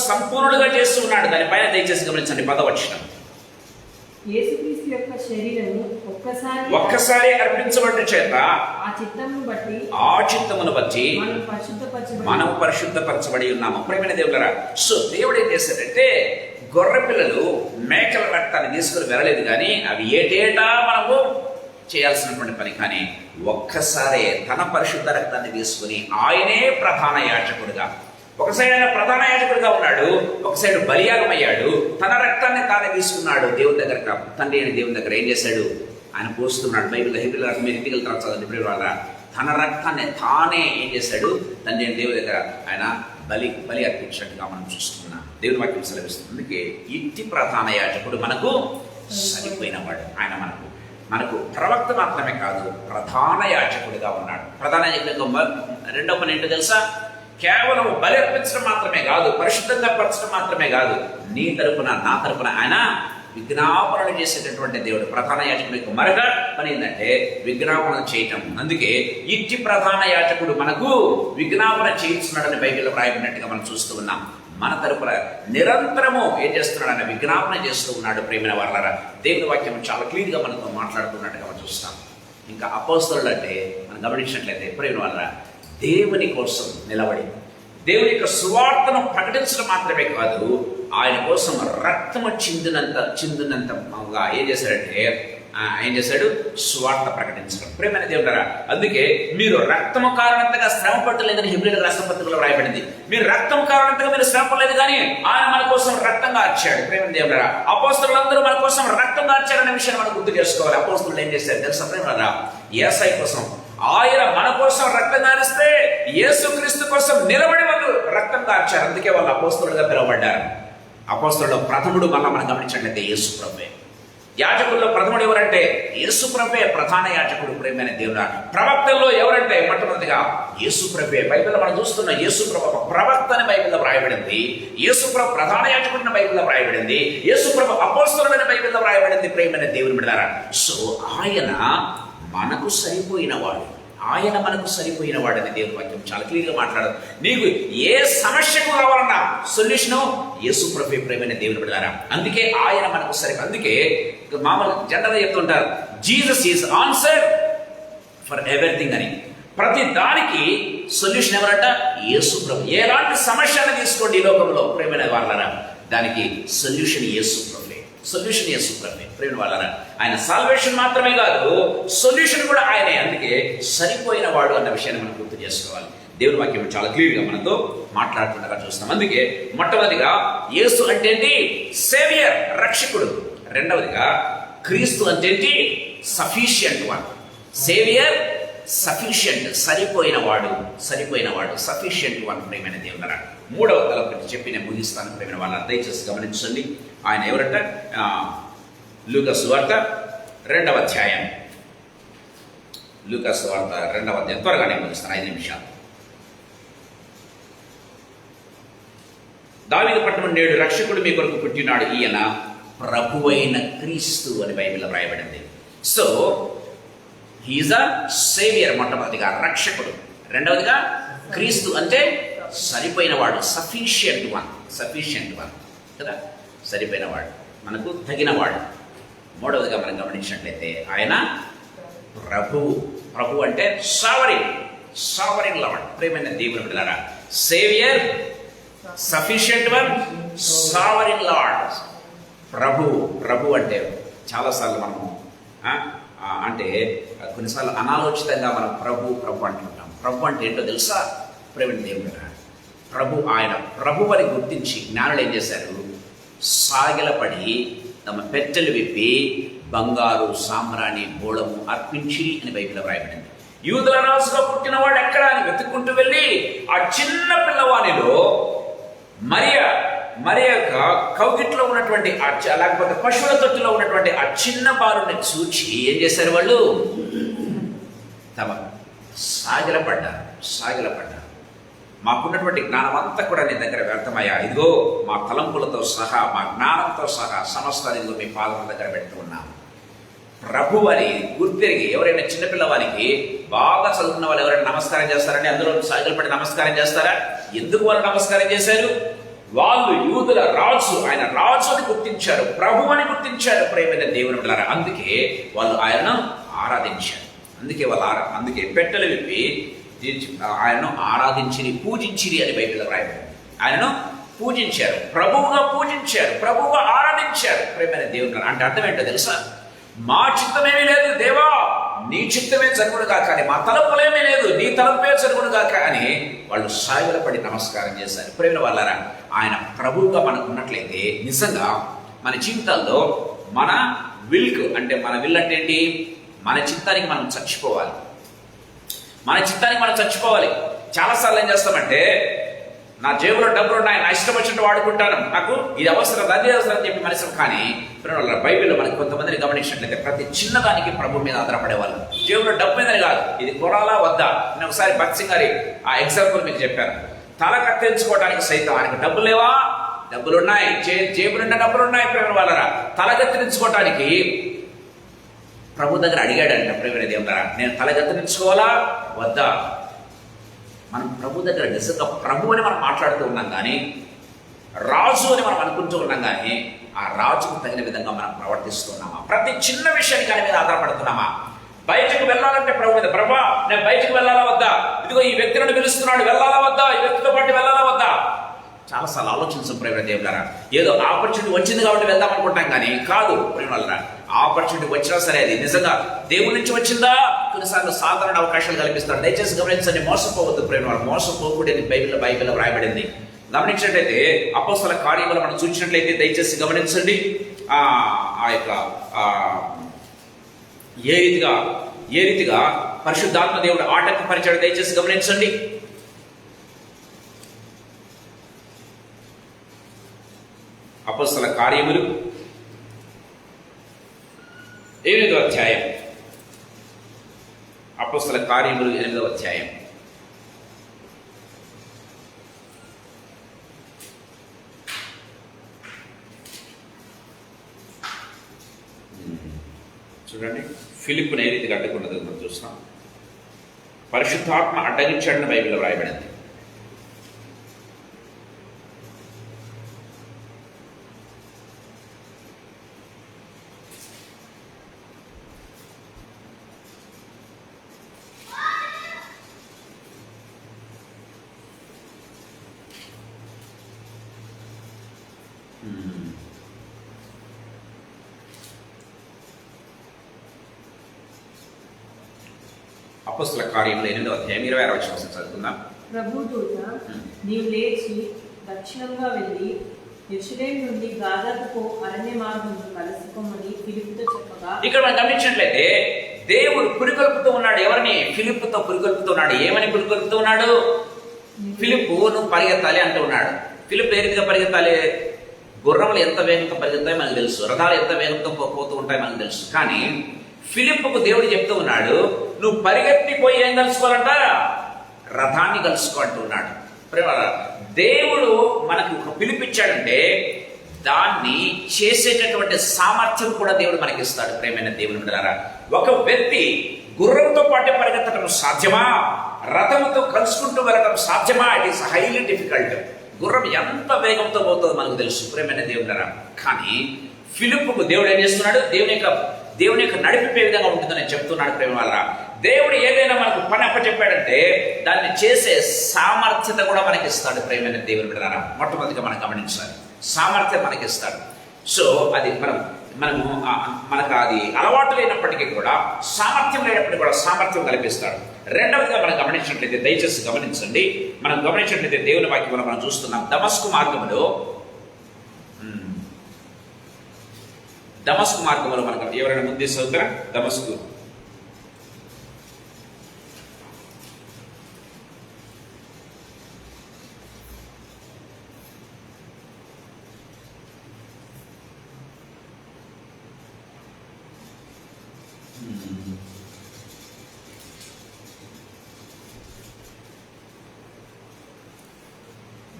సంపూర్ణుడుగా చేస్తున్నాడు. దానిపైన దయచేసి గమనించండి. 10వ వచనం, యేసుక్రీస్తు యొక్క శరీరము ఒక్కసారి అర్పించబడిన చేత ఆ చిత్తమును బట్టి మనం పరిశుద్ధపరచబడి ఉన్నాము. ప్రియమైన దేవులారా, సో దేవుడు ఏం చేశాడంటే గొర్రె పిల్లలు మేకల రక్తాన్ని తీసుకుని వెళ్ళలేదు కానీ అవి ఏటేటా మనము చేయాల్సినటువంటి పని. కానీ ఒక్కసారి తన పరిశుద్ధ రక్తాన్ని తీసుకుని ఆయనే ప్రధాన యాజకుడుగా, ఒకసైడ్ ఆయన ప్రధాన యాజకుడిగా ఉన్నాడు, ఒకసైడ్ బలియాగమయ్యాడు. తన రక్తాన్ని తానే తీసుకున్నాడు దేవుని దగ్గర. తండ్రి అని దేవుని దగ్గర ఏం చేశాడు? ఆయన పోస్తున్నాడు. బైబిల్ హెబ్రీయులకు మీరు ఇంటికి వెళ్తారు చదవండి. ఇప్పుడు వాళ్ళ తన రక్తాన్ని తానే ఏం చేశాడు? తండ్రి అని దేవుని దగ్గర ఆయన బలి అర్పించినట్టుగా మనం చూస్తున్నాం. దేవుని వాక్యం సెలవిస్తుంది. అందుకే ఇట్టి ప్రధాన యాజకుడు మనకు సరిపోయినవాడు. ఆయన మనకు ప్రవక్త మాత్రమే కాదు, ప్రధాన యాజకుడిగా ఉన్నాడు. ప్రధాన యాజకుడిగా రెండవ పని ఏంటో తెలుసా? కేవలం బలి అర్పించడం మాత్రమే కాదు, పరిశుద్ధంగా పరచడం మాత్రమే కాదు, నీ తరపున నా తరపున ఆయన విజ్ఞాపన చేసేటటువంటి దేవుడు. ప్రధాన యాజకుడి యొక్క మరొక పని ఏంటంటే విజ్ఞాపన చేయటం. అందుకే ఇట్టి ప్రధాన యాజకుడు మనకు విజ్ఞాపన చేయించున్నాడని బైబిల్లో రాయబడినట్టుగా మనం చూస్తూ ఉన్నాం. మన తరపున నిరంతరము ఏం చేస్తున్నాడని విజ్ఞాపన చేస్తూ ఉన్నాడు. ప్రేమైన వారలారా, దేవుని వాక్యం చాలా క్లియర్గా మనతో మాట్లాడుతున్నట్టుగా మనం చూస్తాం. ఇంకా అపోస్తలుడు అంటే మనం గమనించినట్లయితే ప్రేమైన వారలారా, దేవుని కోసం నిలబడి దేవుని యొక్క సువార్తను ప్రకటించడం మాత్రమే కాదు, ఆయన కోసం రక్తము చిందినంతగా ఏం చేశాడు? సువార్త ప్రకటించడం. ప్రేమైన దేవుడారా, అందుకే మీరు రక్తము కారణంతగా శ్రమ పట్టలేదని హెబ్రీయులకు రాసిన పత్రికలో రాయబడింది. మీరు రక్తము కారణంతగా మీరు శ్రమ పడలేదు కానీ ఆయన మన కోసం రక్తం కార్చాడు. ప్రేమైన దేవుడారా, అపోస్తలులందరూ మన కోసం రక్తం కార్చారనే విషయాన్ని మనం గుర్తు చేసుకోవాలి. అపోస్తలులు ఏం చేశారు తెలుసా ప్రేమరా? యేసయ్య కోసం ఆయన మన కోసం రక్తం కారిస్తే యేసుక్రీస్తు కోసం నిలబడి వాళ్ళు రక్తం కార్చారు. అందుకే వాళ్ళు అపోస్తలులుగా పిలువబడ్డారు. అపోస్తలుల్లో ప్రథముడు మళ్ళా మనం గమనించినట్లయితే యేసు ప్రభువే. యాజకుల్లో ప్రథముడు ఎవరంటే యేసు ప్రభువే ప్రధాన యాజకుడు. ప్రేమైన దేవుడా, ప్రవక్తల్లో ఎవరంటే మొట్టమొదటిగా యేసు ప్రభువే. బైబిల్లో మనం చూస్తున్న యేసు ప్రభు ప్రవక్త అని బైబిల్లో వ్రాయబడింది. యేసు ప్రభు ప్రధాన యాజకుడిని బైబిల్లో వ్రాయబడింది. యేసు ప్రభు అపోస్తలుడని బైబిల్లో వ్రాయబడింది. ప్రేమైన దేవుని బిడ్డలారా, సో ఆయన మనకు సరిపోయినవాడు, ఆయన మనకు సరిపోయినవాడని దేవుని వాక్యం చాలా క్లియర్గా మాట్లాడదు. నీకు ఏ సమస్యకు కావాలన్నా సొల్యూషను యేసు ప్రభువే. ప్రేమైన దేవుని బిడ్డలారా, అందుకే ఆయన మనకు అందుకే మామూలు జనరల్గా చెప్తుంటారు, Jesus is answer for everything అని. ప్రతి దానికి సొల్యూషన్ ఎవరంట? యేసు ప్రభు. ఎలాంటి సమస్యను తీసుకోండి ఈ లోకంలో ప్రేమైన వాళ్ళరా, దానికి సొల్యూషన్ యేసు ప్రభువే. సొల్యూషన్ యేసు ప్రభువే. ప్రేమ వాళ్ళరా, ఆయన సాల్వేషన్ మాత్రమే కాదు, సొల్యూషన్ కూడా ఆయనే. అందుకే సరిపోయిన వాడు అన్న విషయాన్ని మనం గుర్తు చేసుకోవాలి. దేవుని వాక్యం చాలా క్లియర్గా మనతో మాట్లాడుతుండగా చూస్తాం. అందుకే మొట్టమొదటిగా యేసు అంటే ఏంటి? సేవియర్, రక్షకుడు. రెండవదిగా క్రీస్తు అంటే ఏంటి? Sufficient one. సేవియర్, సఫిషియంట్, సరిపోయినవాడు, సఫిషియంట్ వన్. ప్రేమైన దేవుని మూడవ తలపు చెప్పి నేను ముగిస్తాను. ప్రేమైన వాళ్ళని దయచేసి గమనించండి. ఆయన ఎవరంట? లూకా సువార్త 2వ అధ్యాయం. లూకా సువార్త 2వ అధ్యాయం. త్వరగా నేను ముగిస్తాను, 5 నిమిషాలు. దావీదు పట్టణం నేడు రక్షకుడు మీ కొరకు పుట్టినాడు, ఈయన ప్రభువైన క్రీస్తు అని బైబిల్లో వ్రాయబడింది. సో హీఈస్ అ సేవియర్, మొట్టమొదటిగా రక్షకుడు. రెండవదిగా క్రీస్తు అంటే సరిపోయినవాడు, సఫిషియంట్ వన్ కదా, సరిపోయినవాడు, మనకు తగినవాడు. మూడవదిగా మనం గమనించినట్లయితే ఆయన ప్రభు అంటే సావరిన్ లార్డ్. ప్రేమైన దేవుని బిడ్డలారా, saviour, sufficient one, sovereign lord. ప్రభు అంటే చాలాసార్లు మనము అంటే కొన్నిసార్లు అనాలోచితంగా మనం ప్రభు అంటుంటాం. ప్రభు అంటే ఏంటో తెలుసా? ప్రేమైన దేవుడు ఆయన ప్రభు అని గుర్తించి జ్ఞానులు ఏం చేశారు? సాగిలపడి తమ పెట్టెలు విప్పి బంగారు, సామ్రాణి, బోళము అర్పించి అని బైబిల్లో వ్రాయబడింది. యూదుల రాజుగా పుట్టినవాడు ఎక్కడ అని వెతుక్కుంటూ వెళ్ళి ఆ చిన్న పిల్లవానిలో మరియ యొక్క కౌగిట్లో ఉన్నటువంటి లేకపోతే పశువుల తొట్టులో ఉన్నటువంటి ఆ చిన్న బాలుని చూచి ఏం చేశారు? వాళ్ళు తమ సాగిలపడ్డారు. మాకున్నటువంటి జ్ఞానం అంతా కూడా నీ దగ్గర వ్యర్థమయ్యా, ఇదిగో మా తలంపులతో సహా, మా జ్ఞానంతో సహా సమస్తాన్ని ఇదిగో మీ పాదముల దగ్గర పెడుతూ ఉన్నాము. ప్రభు అని గుర్తిరిగి ఎవరైనా చిన్నపిల్లవానికి బాగా చదువుకున్న వాళ్ళు ఎవరైనా నమస్కారం చేస్తారండి? అందులో సాగిలపడి నమస్కారం చేస్తారా? ఎందుకు వాళ్ళు నమస్కారం చేశారు? వాళ్ళు యూదుల రాజు, ఆయన రాజు అని గుర్తించారు, ప్రభు అని గుర్తించారు. ప్రేమైన దేవుని బిడ్డలారా, అందుకే వాళ్ళు ఆయనను ఆరాధించారు. అందుకే పెట్టెలు విప్పి ఆయనను ఆరాధించిరి, పూజించిరి అని బైబిల్లో రాయబడింది. ఆయనను పూజించారు, ప్రభువుగా ఆరాధించారు. ప్రేమైన దేవుని అంటే అర్థం ఏంటో తెలుసా? మా చిత్తమేమీ లేదు దేవా, నీ చిత్తమే జరుగునుగా, కానీ మా తలంపులేమీ లేదు, నీ తలంపే జరుగునుగా అని వాళ్ళు సాగిలపడి నమస్కారం చేశారు. ప్రేమ వాళ్ళారా, ఆయన ప్రభువుగా మనకు ఉన్నట్లయితే నిజంగా మన జీవితాల్లో మన విల్ అంటే ఏంటి? మన చిత్తానికి మనం చచ్చిపోవాలి. చాలాసార్లు ఏం చేస్తామంటే, నా జేబులో డబ్బులు ఉన్నాయి, నా ఇష్టం వచ్చినట్టు వాడుకుంటాను, నాకు ఇది అవసరం, అది అవసరం అని చెప్పి మనిషి. కానీ బైబిల్లో మనకి కొంతమందిని గమనించినట్లయితే ప్రతి చిన్నదానికి ప్రభు మీద ఆధారపడేవాళ్ళు. జేబులో డబ్బు మీదని కాదు, ఇది కొనాలా వద్దా. నేను ఒకసారి భక్సింగ్ గారి ఆ ఎగ్జాంపుల్ మీకు చెప్పాను. తల కత్తిరించుకోవడానికి సైతం ఆయనకు డబ్బులు లేవా? డబ్బులున్నాయి, జేబు నిండా డబ్బులున్నాయి. ప్రేమ వాళ్ళరా, తల కత్తిరించుకోవటానికి ప్రభు దగ్గర అడిగాడంట. ప్రేమ దేవుడారా, నేను తల కత్తిరించుకోవాలా వద్దా? మనం ప్రభు దగ్గర నిజంగా ప్రభు అని మనం మాట్లాడుతూ ఉన్నాం, కానీ రాజు అని మనం అనుకుంటూ ఉన్నాం, కానీ ఆ రాజుకు తగిన విధంగా మనం ప్రవర్తిస్తున్నామా? ప్రతి చిన్న విషయానికి ఆయన మీద ఆధారపడుతున్నామా? బయటకు వెళ్ళాలంటే ప్రభు మీద, ప్రభా నేను బయటకు వెళ్ళాలా వద్దా? ఇదిగో ఈ వ్యక్తి నుండి పిలుస్తున్నాడు, వెళ్ళాలా వద్దా? ఈ వ్యక్తితో పాటు వెళ్ళాలా వద్దా? చాలాసార్లు ఆలోచించాం ప్రేమ దేవులారా. ఏదో ఆపర్చునిటీ వచ్చింది కాబట్టి వెళ్దాం అనుకుంటాం, కానీ కాదు ప్రేమ వాళ్ళరా. ఆపర్చునిటీ వచ్చినా సరే అది నిజంగా దేవుడి నుంచి వచ్చిందా? కొన్నిసార్లు సాధారణ అవకాశాలు కల్పిస్తాడు. దయచేసి గమనించండి, మోసపోవద్దు ప్రేమ వాళ్ళు. మోసపోకూడని బైబిల్లో రాయబడింది. గమనించినట్లయితే అపోస్తల కార్యములు మనం చూసినట్లయితే దయచేసి గమనించండి. ఆ యొక్క ఏ రీతిగా పరిశుద్ధాత్మ దేవుడు ఆటంకపరిచాడు దయచేసి గమనించండి. అపోస్తల కార్యములు 8వ అధ్యాయం. అపోస్తల కార్యములు 8వ అధ్యాయం. చూడండి, ఫిలిప్పుని ఏ రీతిగా అడ్డుకున్నది మనం చూస్తున్నాం. పరిశుద్ధాత్మ అడ్డగించాడని బైబిల్లో రాయబడింది. అపోస్తల కార్యములు 8వ అధ్యాయం 26వ వచనం చదువుకుందాం. ప్రభుదూత నీవు లేచి దక్షిణంగా వెళ్ళి యెరూషలేము నుండి గాజాకు పో అరణ్య మార్గమును కలుసుకోమని ఫిలిప్పుతో చెప్పగా, ఇక్కడ మనం గమనించినట్లయితే దేవుడు పురికొల్పుతూ ఉన్నాడు. ఎవరిని? ఫిలిప్పుతో పురికొల్పుతూ ఉన్నాడు. ఏమని పురికొల్పుతూ ఉన్నాడు? ఫిలిప్పు నువ్వు పరిగెత్తాలి అంటూ ఉన్నాడు. ఫిలిప్ ఏ రీతిగా పరిగెత్తాలి? గుర్రములు ఎంత వేగంతో పరిగెత్తాయో మనకు తెలుసు, రథాలు ఎంత వేగంతో పోతూ ఉంటాయో మనకు తెలుసు. కానీ ఫిలిప్పుకు దేవుడు చెప్తూ ఉన్నాడు, నువ్వు పరిగెత్తిపోయి ఏం కలుసుకోవాలంట? రథాన్ని కలుసుకో అంటూ ఉన్నాడు. దేవుడు మనకు ఒక పిలిపిచ్చాడంటే దాన్ని చేసేటటువంటి సామర్థ్యం కూడా దేవుడు మనకి ఇస్తాడు. ప్రేమైన దేవుని బిడ్డలారా, ఒక వ్యక్తి గుర్రంతో పాటే పరిగెత్తడం సాధ్యమా? రథంతో కలుసుకుంటూ వెళ్ళడం సాధ్యమా? It is highly difficult. గుర్రం ఎంత వేగంతో పోతుందో మనకు తెలుసు. ప్రేమైన దేవుని బిడ్డలారా, కానీ ఫిలిప్పుకు దేవుడు ఏం చేస్తున్నాడు? దేవుని యొక్క నడిపే విధంగా ఉంటుందని చెప్తున్నాడు. ప్రేమ వల్ల దేవుడు ఏదైనా మనకు పని అప్పచెప్పాడంటే దాన్ని చేసే సామర్థ్యత కూడా మనకి ఇస్తాడు. ప్రేమైన దేవుని బిడ్డలారా, మొట్టమొదటిగా మనం గమనించాలి, సామర్థ్యం మనకి ఇస్తాడు. సో అది మనకు అది అలవాటు లేనప్పటికీ కూడా, సామర్థ్యం లేనప్పటికీ కూడా సామర్థ్యం కల్పిస్తాడు. రెండవదిగా మనం గమనించినట్లయితే, దయచేసి గమనించండి, మనం గమనించినట్లయితే దేవుని వాక్యంలో మనం చూస్తున్నాం, దమస్కు మార్గంలో మనకు ఎవరైనా ముందు చదువుతారా? దమస్కు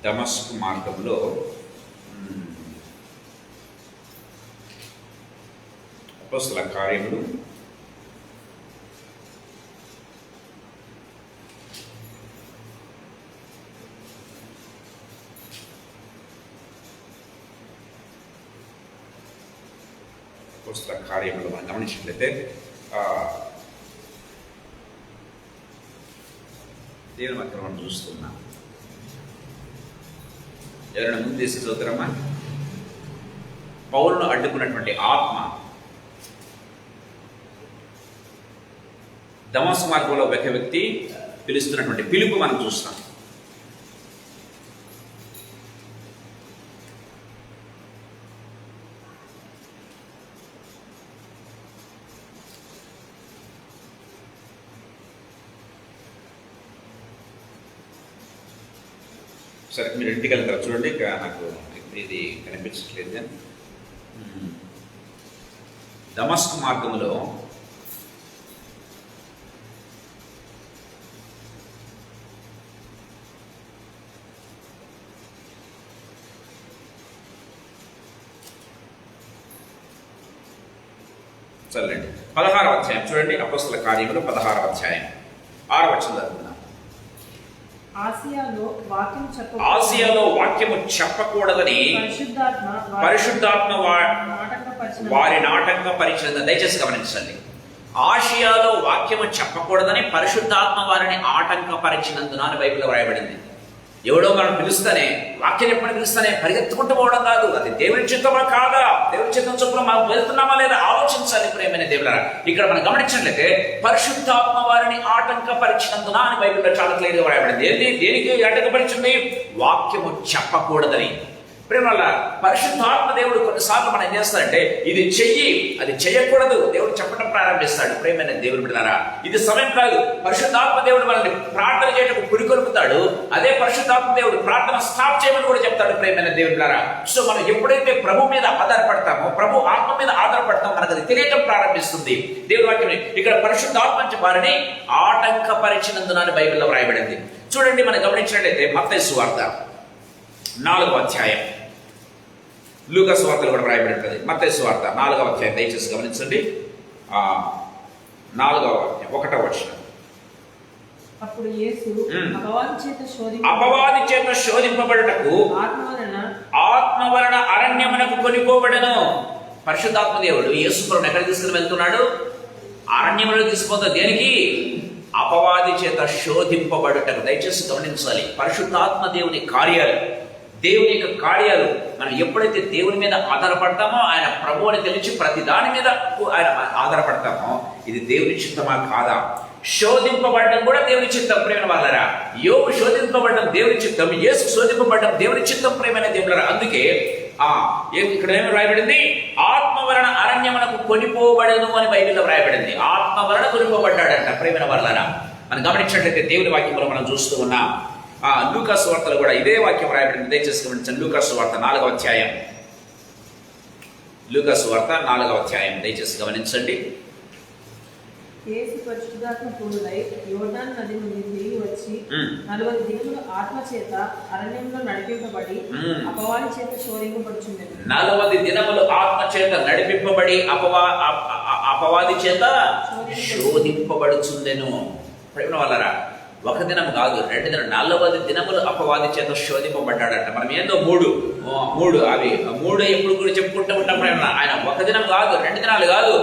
దమస్కు మార్గంలో అపోస్తలుల కార్యములు 4 మనం గమనించినట్లయితే దేవుని వాక్యం మనం చూస్తున్నాం. ఎవరైనా ముందు తీసి చదువుతారమ్మా? పౌలును అడ్డుకున్నటువంటి ఆత్మ దమస్కు మార్గంలో ఒక వ్యక్తి పిలుస్తున్నటువంటి పిలుపు మనం చూస్తాం. సరే, మీరు ఇంటికి వెళ్తారు చూడండి. ఇక నాకు ఇది కనిపించట్లేదు. దమస్కు మార్గంలో చల్లండి 16వ అధ్యాయం చూడండి. అపోస్తలుల కార్యములు 16వ అధ్యాయం 6వ వచనం చదువుతున్నాం. ఆసియాలో వాక్యము చెప్పకూడదని పరిశుద్ధాత్మ వారిని ఆటంకపరిచినందున. దయచేసి గమనించండి, ఆసియాలో వాక్యము చెప్పకూడదని పరిశుద్ధాత్మ వారిని ఆటంకపరిచినందున అని బైబిల్లో వ్రాయబడింది. ఎవడో మనం పిలుస్తానే, వాక్యం ఎప్పుడు పిలుస్తానే పరిగెత్తుకుంటూ పోవడం కాదు. అది దేవుని చిత్తమా కాదా, దేవుని చిత్తం చొప్పున మనం వెళ్తున్నామా లేదా ఆలోచించాలి. ప్రేమైన దేవులారా, ఇక్కడ మనం గమనించినట్లయితే పరిశుద్ధాత్మ వారిని ఆటంకపరిచినందున అని బైబిల్లో చాలా క్లియర్గా వ్రాయబడింది. దేనికి ఆటంకపరిచింది? వాక్యము చెప్పకూడదని. ప్రేమ వల్ల పరిశుద్ధాత్మ దేవుడు కొన్నిసార్లు మనం ఏం చేస్తాడంటే, ఇది చెయ్యి, అది చేయకూడదు, దేవుడు చెప్పడం ప్రారంభిస్తాడు. ప్రేమైన దేవుడు బిడ్డలారా, ఇది సమయం కాదు. పరిశుద్ధాత్మ దేవుడు మనల్ని ప్రార్థన చేయటకు పురికొల్పుతాడు. అదే పరిశుద్ధాత్మ దేవుడు ప్రార్థన స్టాప్ చేయమని కూడా చెప్తాడు. ప్రేమైన దేవుడు బిడ్డలారా, సో మనం ఎప్పుడైతే ప్రభు మీద ఆధారపడతామో, ప్రభు ఆత్మ మీద ఆధారపడతామో, మనకు అది తెలియటం ప్రారంభిస్తుంది. దేవుడి వాక్యం ఇక్కడ పరిశుద్ధాత్మ వారిని ఆటంకపరిచినందున అని బైబిల్లో వ్రాయబడింది. చూడండి, మనం గమనించినట్లయితే మత్తయి సువార్త 4వ అధ్యాయం, లూకా సువార్తలు కూడా వ్రాయబడి ఉంటుంది. మత్తయి సువార్త 4వ అధ్యాయం దయచేసి గమనించండి. 4వ అధ్యాయం 1వ వచనం. అప్పుడు యేసు అపవాది చేత శోధింపబడుటకు ఆత్మ వలన అరణ్యమునకు కొనిపోబడెను. పరిశుద్ధాత్మ దేవుడు యేసు ప్రభువును ఎక్కడ తీసుకుని వెళ్తున్నాడు? అరణ్యములకు తీసుకుపోతాడు. దేనికి? అపవాది చేత శోధింపబడుటకు. దయచేసి గమనించాలి, పరిశుద్ధాత్మ దేవుని కార్యాలు, దేవుని యొక్క కార్యాలు మనం ఎప్పుడైతే దేవుని మీద ఆధారపడతామో, ఆయన ప్రభువు అని తెలిసి ప్రతి దాని మీద ఆయన ఆధారపడతామో, ఇది దేవుని చిత్తమా కాదా, శోధింపబడడం కూడా దేవుని చిత్తం ప్రేమ వాళ్ళరా. యోబు శోధింపబడడం దేవుని చిత్తం, యేసు శోధింపబడడం దేవుని చిత్తం ప్రేమైన దేవులరా. అందుకే ఇక్కడ ఏమి రాయబడింది? ఆత్మ వలన అరణ్యమునకు కొనిపోబడను అని బైబిల్లో రాయబడింది. ఆత్మ వలన కొనిపోబడ్డాడంట ప్రేమైన వాళ్ళరా. మనం గమనించినట్లయితే దేవుని వాక్యంలో మనం చూస్తూ ఉన్నాం. లూకాసు వార్తలో కూడా ఇదే వాక్యం రాయబడింది. దయచేసి గమనించండి. లూకాసు వార్త 4వ అధ్యాయం. లూకాసు వార్త 4వ అధ్యాయం దయచేసి గమనించండి. యేసు పరిశుద్ధాత్మ పూర్ణుడై యోర్దాను నది నుండి తిరిగి వచ్చి 40 దినములు ఆత్మ చేత అరణ్యంలో నడిపింపబడి అపవాది చేత శోధింపబడుచుండెను. 40 దినములు ఆత్మ చేత నడిపింపబడి అపవాది చేత శోధింపబడుచుండెను. ప్రేమ వాళ్ళరా, ఒక దినం కాదు, 2 దినం, 40 దినములు అపవాది చేత శోధింపబడ్డాడంట. మనం ఏందో మూడు అవి మూడు ఎప్పుడు కూడా చెప్పుకుంటూ ఉంటాం. ఆయన ఒక దినం కాదు, 2 దినాలు కాదు,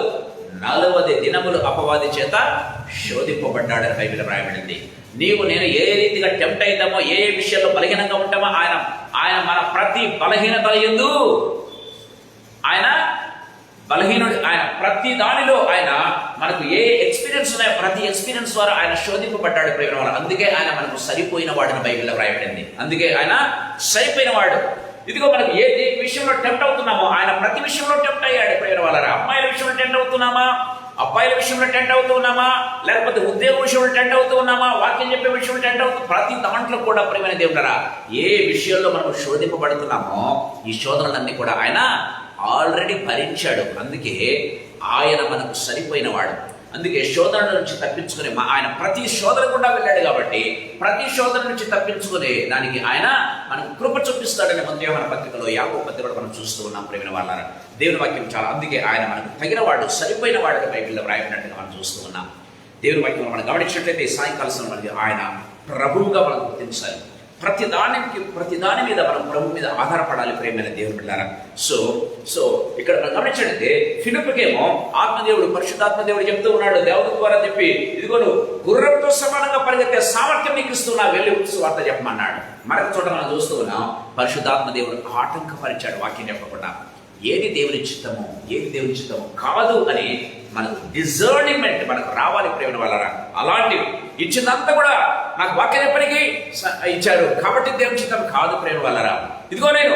40 దినములు అపవాది చేత శోధింపబడ్డాడని బైబిల్ రాయబడింది. నీవు నేను ఏ రీతిగా టెంప్ట్ అవుతామో, ఏ విషయంలో బలహీనంగా ఉంటామో ఆయన మన ప్రతి బలహీనత యందు ఆయన బలహీనుడు. ఆయన ప్రతి దానిలో ఆయన మనకు ఏ ఎక్స్పీరియన్స్ ఉన్నాయో ప్రతి ఎక్స్పీరియన్స్ ద్వారా ఆయన శోధింపబడ్డాడు ప్రేమ వల్ల. అందుకే ఆయన మనకు సరిపోయిన వాడిని బైబిల్లో రాయబడింది. అందుకే ఆయన సరిపోయిన వాడు. ఇదిగో మనకు ఏ విషయంలో టెంప్ట్ అవుతున్నామో ఆయన ప్రతి విషయంలో టెంప్ట్ అయ్యాడు ప్రేమ వల్ల. అమ్మాయిల విషయంలో టెంప్ట్ అవుతున్నామా, అబ్బాయిల విషయంలో టెంప్ట్ అవుతూ ఉన్నామా, లేకపోతే ఉద్యోగ విషయంలో టెంప్ట్ అవుతూ ఉన్నామా, వాక్యం చెప్పే విషయంలో టెంప్ట్ అవుతూ, ప్రతి దాంట్లో కూడా ప్రేమైన దేవుడరా ఏ విషయంలో మనం శోధింపబడుతున్నామో ఈ శోధనలన్నీ కూడా ఆయన ఆల్రెడీ భరించాడు. అందుకే ఆయన మనకు సరిపోయిన వాడు. అందుకే శోధన నుంచి తప్పించుకునే ఆయన ప్రతి శోధన కూడా వెళ్ళాడు కాబట్టి ప్రతి శోధన నుంచి తప్పించుకునే దానికి ఆయన మనకు కృప చూపిస్తాడని యోహాను పత్రికలో, యాకోబు పత్రికలో మనం చూస్తూ ఉన్నాం ప్రేమైన వాళ్ళారా. దేవుని వాక్యం చాలా, అందుకే ఆయన మనకు తగిన వాడు, సరిపోయిన వాడు బైబిల్లో రాయబడినట్టుగా మనం చూస్తూ ఉన్నాం. దేవుని వాక్యం మనం గమనించినట్లయితే సాయంకాలం మనకి ఆయన ప్రభువుగా మనం గుర్తించాలి. ప్రతి దాని మీద మనం ప్రభు మీద ఆధారపడాలి ప్రేమైన దేవుని బిడ్డలారా. సో ఇక్కడ మనం గమనించండి, ఫిలిప్పుకేమో ఆత్మదేవుడు, పరిశుద్ధాత్మదేవుడు చెప్తూ ఉన్నాడు దేవుని ద్వారా చెప్పి, ఇదిగో నువ్వు గుర్రంతో సమానంగా పరిగెత్తే సామర్థ్యం నీకు ఇస్తున్నా, వెళ్ళి వార్త చెప్పమన్నాడు. మరొక చోట మనం చూస్తూ ఉన్నాం పరిశుద్ధాత్మదేవుడు ఆటంకపరిచాడు వాక్యం చెప్పకుండా. ఏది దేవుని చిత్తమో ఏది దేవుని చిత్తమో కాదు అని మనకు డిజర్నిమెంట్ మనకు రావాలి ప్రేమ వాళ్ళరా. అలాంటివి ఇచ్చిందంతా కూడా నాకు వాక్యం ఎప్పటికీ ఇచ్చారు కాబట్టి దేవుని చిత్తం కాదు ప్రేమ వాళ్ళరా. ఇదిగో నేను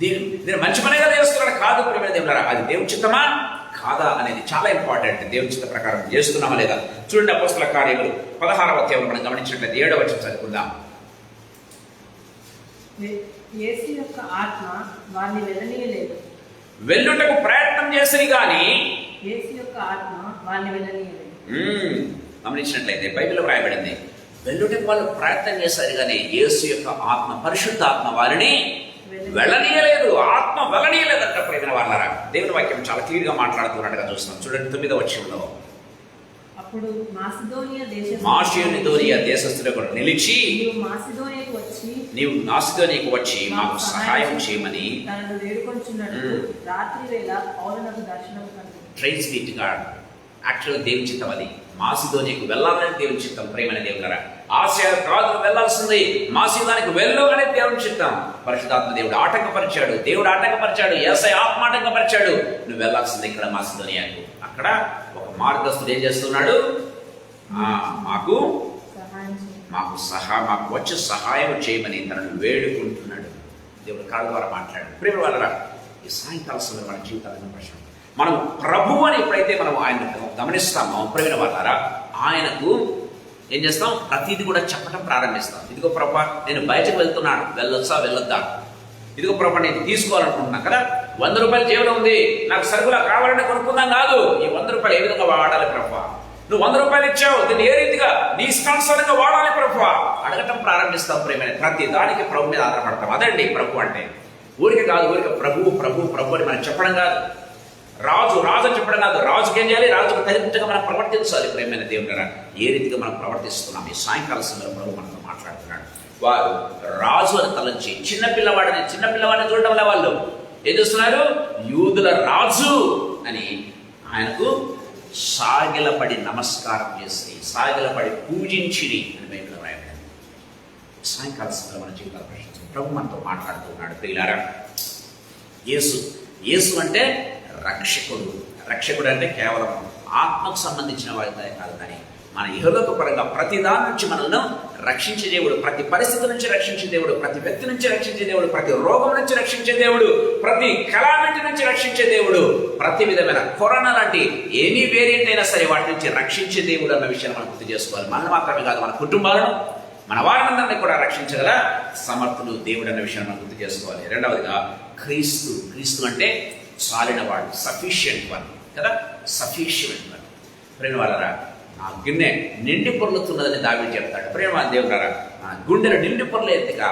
దీన్ని మంచి పనిగా చేస్తున్నాను కాదు ప్రేమ దేవులారా. అది దేవుని చిత్తమా కాదా అనేది చాలా ఇంపార్టెంట్. దేవుని చిత్త ప్రకారం చేస్తున్నామా లేదా చూడండి. అపోస్తల కార్యములు 16వ అధ్యాయం మనం గమనించినట్లయితే 7వ వచనం చదువుకుందాం. యేసు యొక్క ఆత్మ వారిని వెళ్ళనీయలేదు. వెళ్ళుటకు ప్రయత్నం చేసిరి గాని యేసు యొక్క ఆత్మ వారిని వెళ్ళనీయలేదు. గమనించినట్లయితే బైబిల్లో రాయబడింది, వెళ్ళుటకు వాళ్ళు ప్రయత్నం చేశారు కానీ యేసు యొక్క ఆత్మ, పరిశుద్ధ ఆత్మ వారిని వెళ్ళనీయలేదు. ఆత్మ వెళ్ళనీయలేదంట ప్రేమ వాళ్ళరా. దేవుని వాక్యం చాలా క్లియర్ గా మాట్లాడుతున్నట్టుగా చూస్తున్నాం. చూడండి 9వ వచనంలో, అప్పుడు మాసిదోనియా దేశస్థులకు నిలిచి నీవు మాసిదోనియాకు వచ్చి మాకు సహాయం చేయమని ట్రైన్స్ బీ టు గాడ్. యాక్చువల్గా దేవుని చిత్తం అది. మాసిదోనియాకు వెళ్ళాలని దేవుని చిత్తం ప్రేమైన దేవులరా. ఆసియా కాదు వెళ్ళాల్సింది, మాసిదోనియాకు వెళ్ళు అనేది దేవుని చిత్తం. పరిశుద్ధాత్మ దేవుడు ఆటంకపరిచాడు, దేవుడు ఆటంకపరిచాడు, యేసయ్య ఆత్మ ఆటంకపరిచాడు. నువ్వు వెళ్ళాల్సింది ఇక్కడ మాసిదోనియాకు. అక్కడ ఒక మార్గస్థుడు ఏం చేస్తున్నాడు, మాకు వచ్చి సహాయం చేయమని తనను వేడుకుంటున్నాడు. దేవుడు కాళ్ళ ద్వారా మాట్లాడు. ప్రేమ వాళ్ళరా, ఈ సాయంకాల సమయం మన జీవితాలను ప్రశ్న మనం ప్రభు అని ఎప్పుడైతే మనం ఆయన గమనిస్తామో ప్రేమ వాళ్ళారా, ఆయనకు ఏం చేస్తాం, ప్రతిదీ కూడా చెప్పడం ప్రారంభిస్తాం. ఇదిగో ప్రభా నేను బయటకు వెళ్తున్నాను, వెళ్ళొచ్చా వెళ్ళొద్దా, ఇదిగో ప్రభా నేను తీసుకోవాలనుకుంటున్నాను కదా, 100 రూపాయలు జేబులో ఉంది, నాకు సరుకులా కావాలంటే కొనుక్కుందాం కాదు, ఈ 100 రూపాయలు ఏ విధంగా వాడాలి ప్రభా, నువ్వు 100 రూపాయలు ఇచ్చావు, దీన్ని ఏ రీతిగా నీ ఇష్టానుసారంగా వాడాలి ప్రభా అడగటం ప్రారంభిస్తాం. ప్రేమ ప్రతి దానికి ప్రభు మీద ఆధారపడతాం. అదండి ప్రభు అంటే. ఊరికి కాదు, ఊరికి ప్రభు ప్రభు ప్రభు అని మనం చెప్పడం కాదు, రాజు రాజు అని చెప్పడం కాదు. రాజుకి ఏం చేయాలి, రాజుకు తగినట్టుగా మనం ప్రవర్తించాలి. ప్రేమైన దేవుని ఏ రీతిగా మనం ప్రవర్తిస్తున్నాం ఈ సాయంకాల సమయంలో ప్రభు మనతో మాట్లాడుతున్నాడు. వారు రాజు అని తలంచి చిన్నపిల్లవాడిని చూడడం వల్ల వాళ్ళు ఏం చేస్తున్నారు, యూదుల రాజు అని ఆయనకు సాగిలపడి నమస్కారం చేసి సాగిలపడి పూజించిరి అని బైబిల్లో రాయబడింది. సాయంకాల సమయంలో మన జీవితాలు ప్రశ్నించారు. ప్రభు మనతో మాట్లాడుతున్నాడు. ప్రియులారా, యేసు అంటే రక్షకుడు. రక్షకుడు అంటే కేవలం ఆత్మకు సంబంధించిన వాడితే కాదు, కానీ మన ఇహలోక పరంగా ప్రతి దాని నుంచి మనల్ని రక్షించే దేవుడు, ప్రతి పరిస్థితి నుంచి రక్షించే దేవుడు, ప్రతి వ్యక్తి నుంచి రక్షించే దేవుడు, ప్రతి రోగం నుంచి రక్షించే దేవుడు, ప్రతి కలామిటీ నుంచి రక్షించే దేవుడు, ప్రతి విధమైన కరోనా లాంటి ఎనీ వేరియంట్ అయినా సరే వాటి నుంచి రక్షించే దేవుడు అన్న విషయాన్ని మనం గుర్తు చేసుకోవాలి. మనల్ని మాత్రమే కాదు, మన కుటుంబాలను, మన వారందరినీ కూడా రక్షించగల సమర్థుడు దేవుడు అన్న విషయాన్ని మనం గుర్తు చేసుకోవాలి. రెండవదిగా క్రీస్తు. క్రీస్తు అంటే చాలినవాడు, సఫిషియంట్ వన్ కదా, సఫిషియంట్ వన్. ప్రేమ వాళ్ళరా, ఆ గిన్నె నిండి పొర్లుతున్నదని దావీదు చెప్తాడు. ప్రేమ దేవుడారా, ఆ గుండెలు నిండి పొర్లేట్టుగా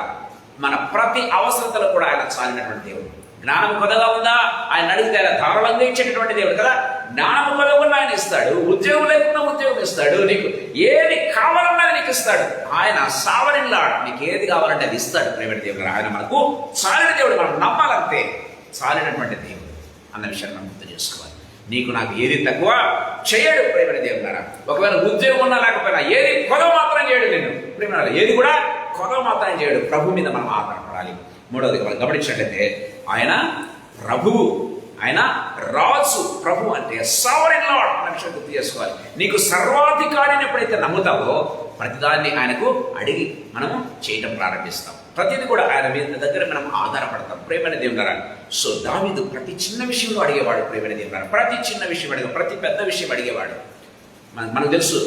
మన ప్రతి అవసరతలు కూడా ఆయన చాలినటువంటి దేవుడు. జ్ఞానం కొదగా ఉందా, ఆయన అడిగితే ఆయన ధారాళంగా ఇచ్చేటటువంటి దేవుడు కదా. జ్ఞానం కొదగా ఆయన ఇస్తాడు, ఉద్యోగం లేకుండా ఉద్యోగం ఇస్తాడు, నీకు ఏది కావాలన్నా నీకు ఇస్తాడు. ఆయన సావరిన్ లార్డ్, నీకు ఏది కావాలంటే అది ఇస్తాడు. ప్రేమ దేవుడు ఆయన మనకు చాలిన దేవుడు, మనం నమ్మాలంటే చాలినటువంటి దేవుడు అన్న విషయాన్ని మనం గుర్తు చేసుకోవాలి. నీకు నాకు ఏది తక్కువ చేయడు ప్రేమ దేవుడారా. ఒకవేళ ఉద్యోగం ఉన్నా లేకపోయినా ఏది కొదవ మాత్రం చేయడు నేను ప్రేమ, ఏది కూడా కొదవ మాత్రం చేయడు. ప్రభు మీద మనం ఆధారపడాలి. మూడవది మనం గమనించినట్లయితే ఆయన ప్రభువు, ఆయన రాజు. ప్రభు అంటే సావరెన్ లార్డ్ అన్న విషయం గుర్తు చేసుకోవాలి. నీకు సర్వాధికారిని ఎప్పుడైతే నమ్ముతావో ప్రతిదాన్ని ఆయనకు అడిగి మనము చేయటం ప్రారంభిస్తాం. ప్రతిదీ కూడా ఆయన మీద దగ్గర మనం ఆధారపడతాం ప్రేమైన దేవుడారా. సో దావీదు ప్రతి చిన్న విషయంలో అడిగేవాడు ప్రేమైన దేవుడారా. ప్రతి చిన్న విషయం అడిగేవాడు, ప్రతి పెద్ద విషయం అడిగేవాడు. మనకు తెలుసు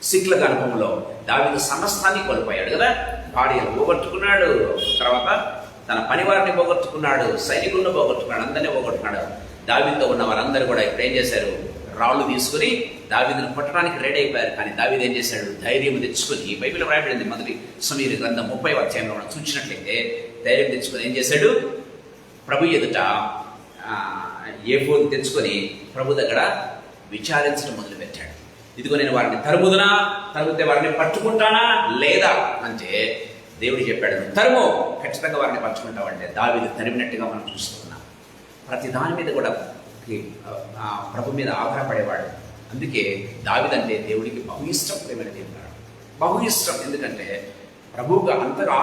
సిక్లగ్ అనుభవంలో దావీదు సమస్తాన్ని కోల్పోయాడు కదా. భార్యను పోగొట్టుకున్నాడు, తర్వాత తన పనివారిని పోగొట్టుకున్నాడు, సైనికులను పోగొట్టుకున్నాడు, అందరినీ పోగొట్టుకున్నాడు. దావీదుతో ఉన్న వారందరూ కూడా ఇప్పుడు ఏం చేశారు, రాళ్ళు తీసుకుని దావీదును కొట్టడానికి రెడీ అయిపోయారు. కానీ దావీదు ఏం చేశాడు, ధైర్యం తెచ్చుకొని, బైబిల్ రాయబడింది మొదటి సమూయేలు గ్రంథం 30వ అధ్యాయంలో మనం చూసినట్లయితే ధైర్యం తెచ్చుకొని ఏం చేశాడు, ప్రభు ఎదుట ఏఫోదు తెచ్చుకొని ప్రభు దగ్గర విచారించడం మొదలుపెట్టాడు. ఇదిగో నేను వారిని తరుముదునా, తరుముతే వారిని పట్టుకుంటానా లేదా అంటే దేవుడు చెప్పాడు, తరుము, ఖచ్చితంగా వారిని పట్టుకుంటామంటే దావీదు తరిమినట్టుగా మనం చూస్తున్నాం. ప్రతి దాని మీద కూడా ప్రభు మీద ఆధారపడేవాడు. అందుకే దావీదు అంటే దేవుడికి బహు ఇష్టం ప్రేమైన దేవుడు, బహు ఇష్టం. ఎందుకంటే ప్రభువుగా అంతగా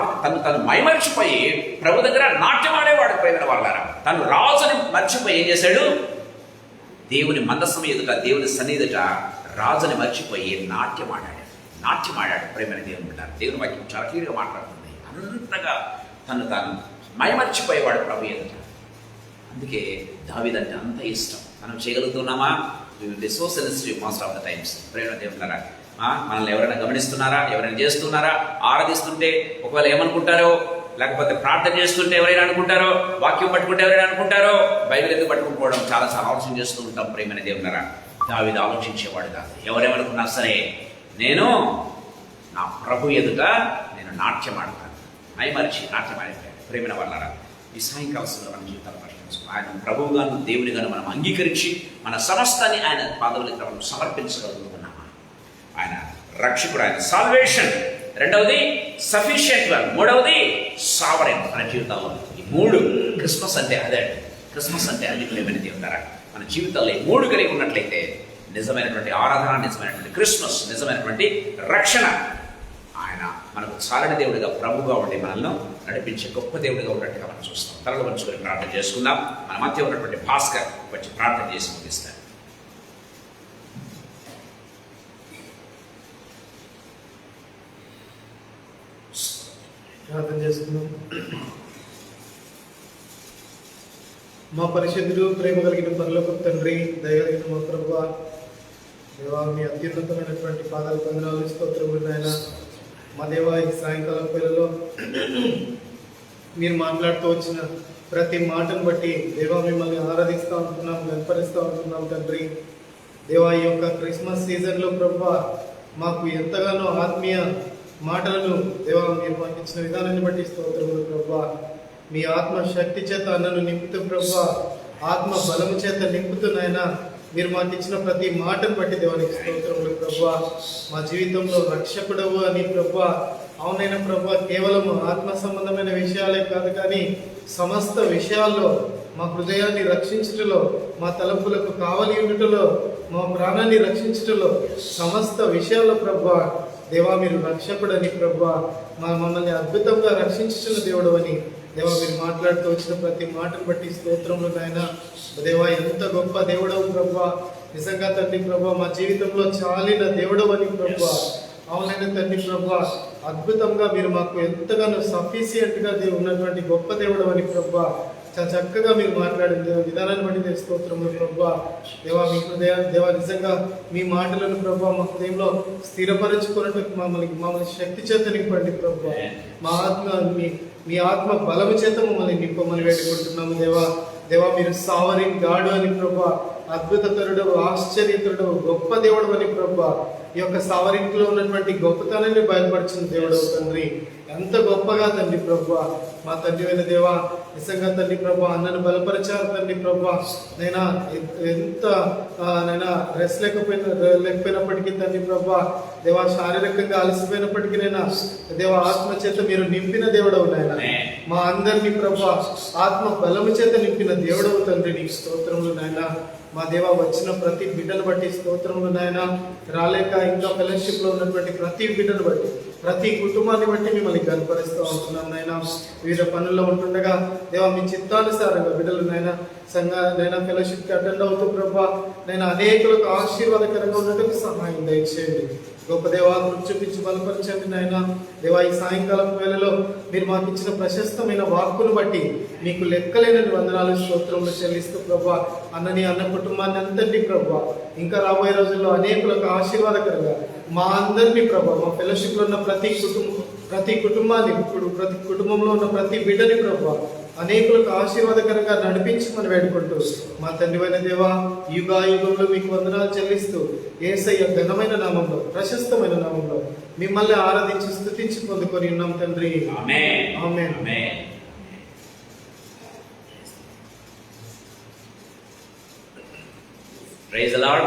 తను మైమర్చిపోయి ప్రభు దగ్గర నాట్యం ఆడేవాడు ప్రేమైన వాళ్ళారా. తను రాజుని మర్చిపోయి ఏం చేశాడు, దేవుని మందసం ఎదుట, దేవుని సన్నిధుట రాజుని మర్చిపోయి నాట్యం ఆడాడు ప్రేమైన దేవుని బిడ్డ. దేవుని వాక్యం చాలా క్లియర్గా మాట్లాడుతుంది. అంతగా తాను మైమర్చిపోయేవాడు ప్రభు ఎదుట. అందుకే దావీదంటే అంత ఇష్టం. మనం చేయగలుగుతున్నామా? So sensitive most of the times ప్రేమ దేవులారా. మనల్ని ఎవరైనా గమనిస్తున్నారా, ఎవరైనా చేస్తున్నారా, ఆరాధిస్తుంటే ఒకవేళ ఏమనుకుంటారో, లేకపోతే ప్రార్థన చేస్తుంటే ఎవరైనా అనుకుంటారో, వాక్యం పట్టుకుంటే ఎవరైనా అనుకుంటారో, బైబిల్ ఎందుకు పట్టుకుపోవడం చాలా ఆలోచన చేస్తూ ఉంటాం ప్రేమైన దేవులారా. దావీదు ఆలోచించేవాడు కాదు. ఎవరేమనుకున్నా సరే నేను నా ప్రభు ఎదుట నేను నాట్యం ఆడతాను, మైమరిచి నాట్యం ఆడిపోయాడు ప్రేమైన వాళ్ళారా. ఈ సాయంకాల సమయంలో మన జీవితాలు పరిశీలించుకో. ఆయన ప్రభువుగాను దేవునిగాను మనం అంగీకరించి మన సమస్తాన్ని ఆయన పాదములకు మనం సమర్పించగలుగుతున్నామా? ఆయన రక్షకుడు, ఆయన సాల్వేషన్. రెండవది సఫిషియంట్ వన్, మూడవది సావరెన్. మన జీవితంలో ఈ మూడు, క్రిస్మస్ అంటే అదే, క్రిస్మస్ అంటే అది ప్రేమైన దేవుడారా. మన జీవితంలో ఈ మూడు కలిగి ఉన్నట్లయితే నిజమైనటువంటి ఆరాధన, నిజమైనటువంటి క్రిస్మస్, నిజమైనటువంటి రక్షణ. ఆయన మనకు చాలని దేవుడిగా, ప్రభుగా ఉండి మనల్ని నడిపించే గొప్ప దేవుడిగా ఉన్నట్టుగా మనం చూస్తాం. తరలు పంచుకొని ప్రార్థన చేసుకుందాం. మన మధ్య ఉన్నటువంటి భాస్కర్ వచ్చి ప్రార్థన చేసి ముగిస్తారు. ప్రార్థన చేసుకుందాం. మా పరిశుద్ధుడు, ప్రేమ కలిగిన పరలోకపు తండ్రి, దయగలిగిన మా ప్రభువా, దేవా మీ అత్యున్నతమైనటువంటి పాదాలు వందనాలు, స్తోత్రములు నాయన. మా దేవా ఈ సాయంకాలం వేళలో మీరు మాట్లాడుతూ వచ్చిన ప్రతి మాటను బట్టి దేవా మిమ్మల్ని ఆరాధిస్తూ ఉంటున్నాం, వెంపరిస్తూ ఉంటున్నాం తండ్రి. దేవా ఈ యొక్క క్రిస్మస్ సీజన్లో ప్రభువా మాకు ఎంతగానో ఆత్మీయ మాటలను దేవా మీరు మాకు ఇచ్చిన విధానాన్ని బట్టి స్తోత్రములు ప్రభువా. మీ ఆత్మ శక్తి చేత నన్ను నింపుతూ ప్రభువా, ఆత్మ బలము చేత నింపుతున్నాయన మీరు మాకు ఇచ్చిన ప్రతి మాటను బట్టి దేవానికి స్తోత్రములు ప్రభువా. మా జీవితంలో రక్షకుడవు అని ప్రభువా, అవునైన ప్రభువా, కేవలం ఆత్మ సంబంధమైన విషయాలే కాదు కానీ సమస్త విషయాల్లో మా హృదయాన్ని రక్షించుటలో, మా తలంపులకు కావలి ఉండుటలో, మా ప్రాణాన్ని రక్షించుటలో, సమస్త విషయాల్లో ప్రభువా దేవా మీరు రక్షకుడని ప్రభువా, మమ్మల్ని అద్భుతంగా రక్షించుచున్న దేవుడు అని దేవా మీరు మాట్లాడుతూ వచ్చిన ప్రతి మాటను బట్టి స్తోత్రములు నాయన. దేవా ఎంత గొప్ప దేవుడవు ప్రభువా, నిజంగా తండ్రి ప్రభా మా జీవితంలో చాలిన దేవుడు అని ప్రభా. అవునైనా తండ్రి ప్రభా, అద్భుతంగా మీరు మాకు ఎంతగానో సఫిషియెంట్ గా ఉన్నటువంటి గొప్ప దేవుడు అని ప్రభా. చాలా చక్కగా మీరు మాట్లాడిన విధానాన్ని బట్టి స్తోత్రములు ప్రభా. దేవా మీ దేవా నిజంగా మీ మాటలను ప్రభా మా హృదయంలో స్థిరపరచుకున్నట్టు మమ్మల్ని శక్తి చేత నింపండి ప్రభా. మా ఆత్మ మీ ఆత్మ బలము చేత మమ్మల్ని నింపమని వేడుకుంటున్నాము దేవా. దేవా మీరు సావరిన్ గాడు అని ప్రభా, అద్భుతకరుడు, ఆశ్చర్యకరుడు, గొప్ప దేవుడు అని ప్రభా. ఈ యొక్క సావరింట్లో ఉన్నటువంటి గొప్పతనాన్ని బయలుపరిచిన దేవుడు తండ్రి. ఎంత గొప్పగా తండ్రి ప్రభా. మా తండ్రి అయిన దేవా నిజంగా తండ్రి ప్రభా అన్నను బలపరిచారు తండ్రి ప్రభా. నైనా ఎంత నైనా రెస్ట్ లేకపోయినప్పటికీ తండ్రి ప్రభా, దేవా శారీరకంగా అలసిపోయినప్పటికీ నైనా దేవా ఆత్మ చేత మీరు నింపిన దేవుడవు నాయన. మా అందరినీ ప్రభా ఆత్మ బలము చేత నింపిన దేవుడవు తండ్రి. నీకు స్తోత్రములు నాయన. మా దేవా వచ్చిన ప్రతి బిడ్డను బట్టి స్తోత్రములు నాయన. రాలేక ఇంకా ఫెలోషిప్ లో ఉన్నటువంటి ప్రతి బిడ్డను బట్టి, ప్రతి కుటుంబాన్ని బట్టి మిమ్మల్ని కనపరుస్తూ ఉంటున్నాం నాయన. వివిధ పనుల్లో ఉంటుండగా దేవా మీ చిత్తానుసారంగా బిడ్డలు నాయన నైనా ఫెలోషిప్ కి అటెండ్ అవుతూ ప్రభా నేను అనేకులకు ఆశీర్వాదకరంగా ఉండటం సహాయం దయచేయండి. గొప్ప దేవా కృప చూపించి బలపరచండి నాయన. దేవా ఈ సాయంకాలం వేళలో మీరు మాకు ఇచ్చిన ప్రశస్తమైన వాక్కును బట్టి మీకు లెక్కలేని వందనాలు స్తోత్రములు చెల్లిస్తూ ప్రభా అన్నని అన్న కుటుంబాన్ని అంతటి ప్రభా ఇంకా రాబోయే రోజుల్లో అనేకులకు ఆశీర్వాదకరంగా మా అందరినీ ప్రభా మా ఫెలోషిప్ లో ఉన్న ప్రతి కుటుంబాన్ని ప్రతి కుటుంబంలో ఉన్న ప్రతి బిడ్డని ప్రభా అనేకులకు ఆశీర్వాదకరంగా నడిపించమని వేడుకుంటూ మా తండ్రివైన దేవా యుగాయుగంలో మీకు వందనాలు చెల్లిస్తూ యేసయ్య ఘనమైన నామంలో, ప్రశస్తమైన నామంలో మిమ్మల్ని ఆరాధించి స్తుతించి పొందుకొని ఉన్నాం తండ్రి. ఆమేన్. ఆమేన్. ఆమేన్. Praise the lord.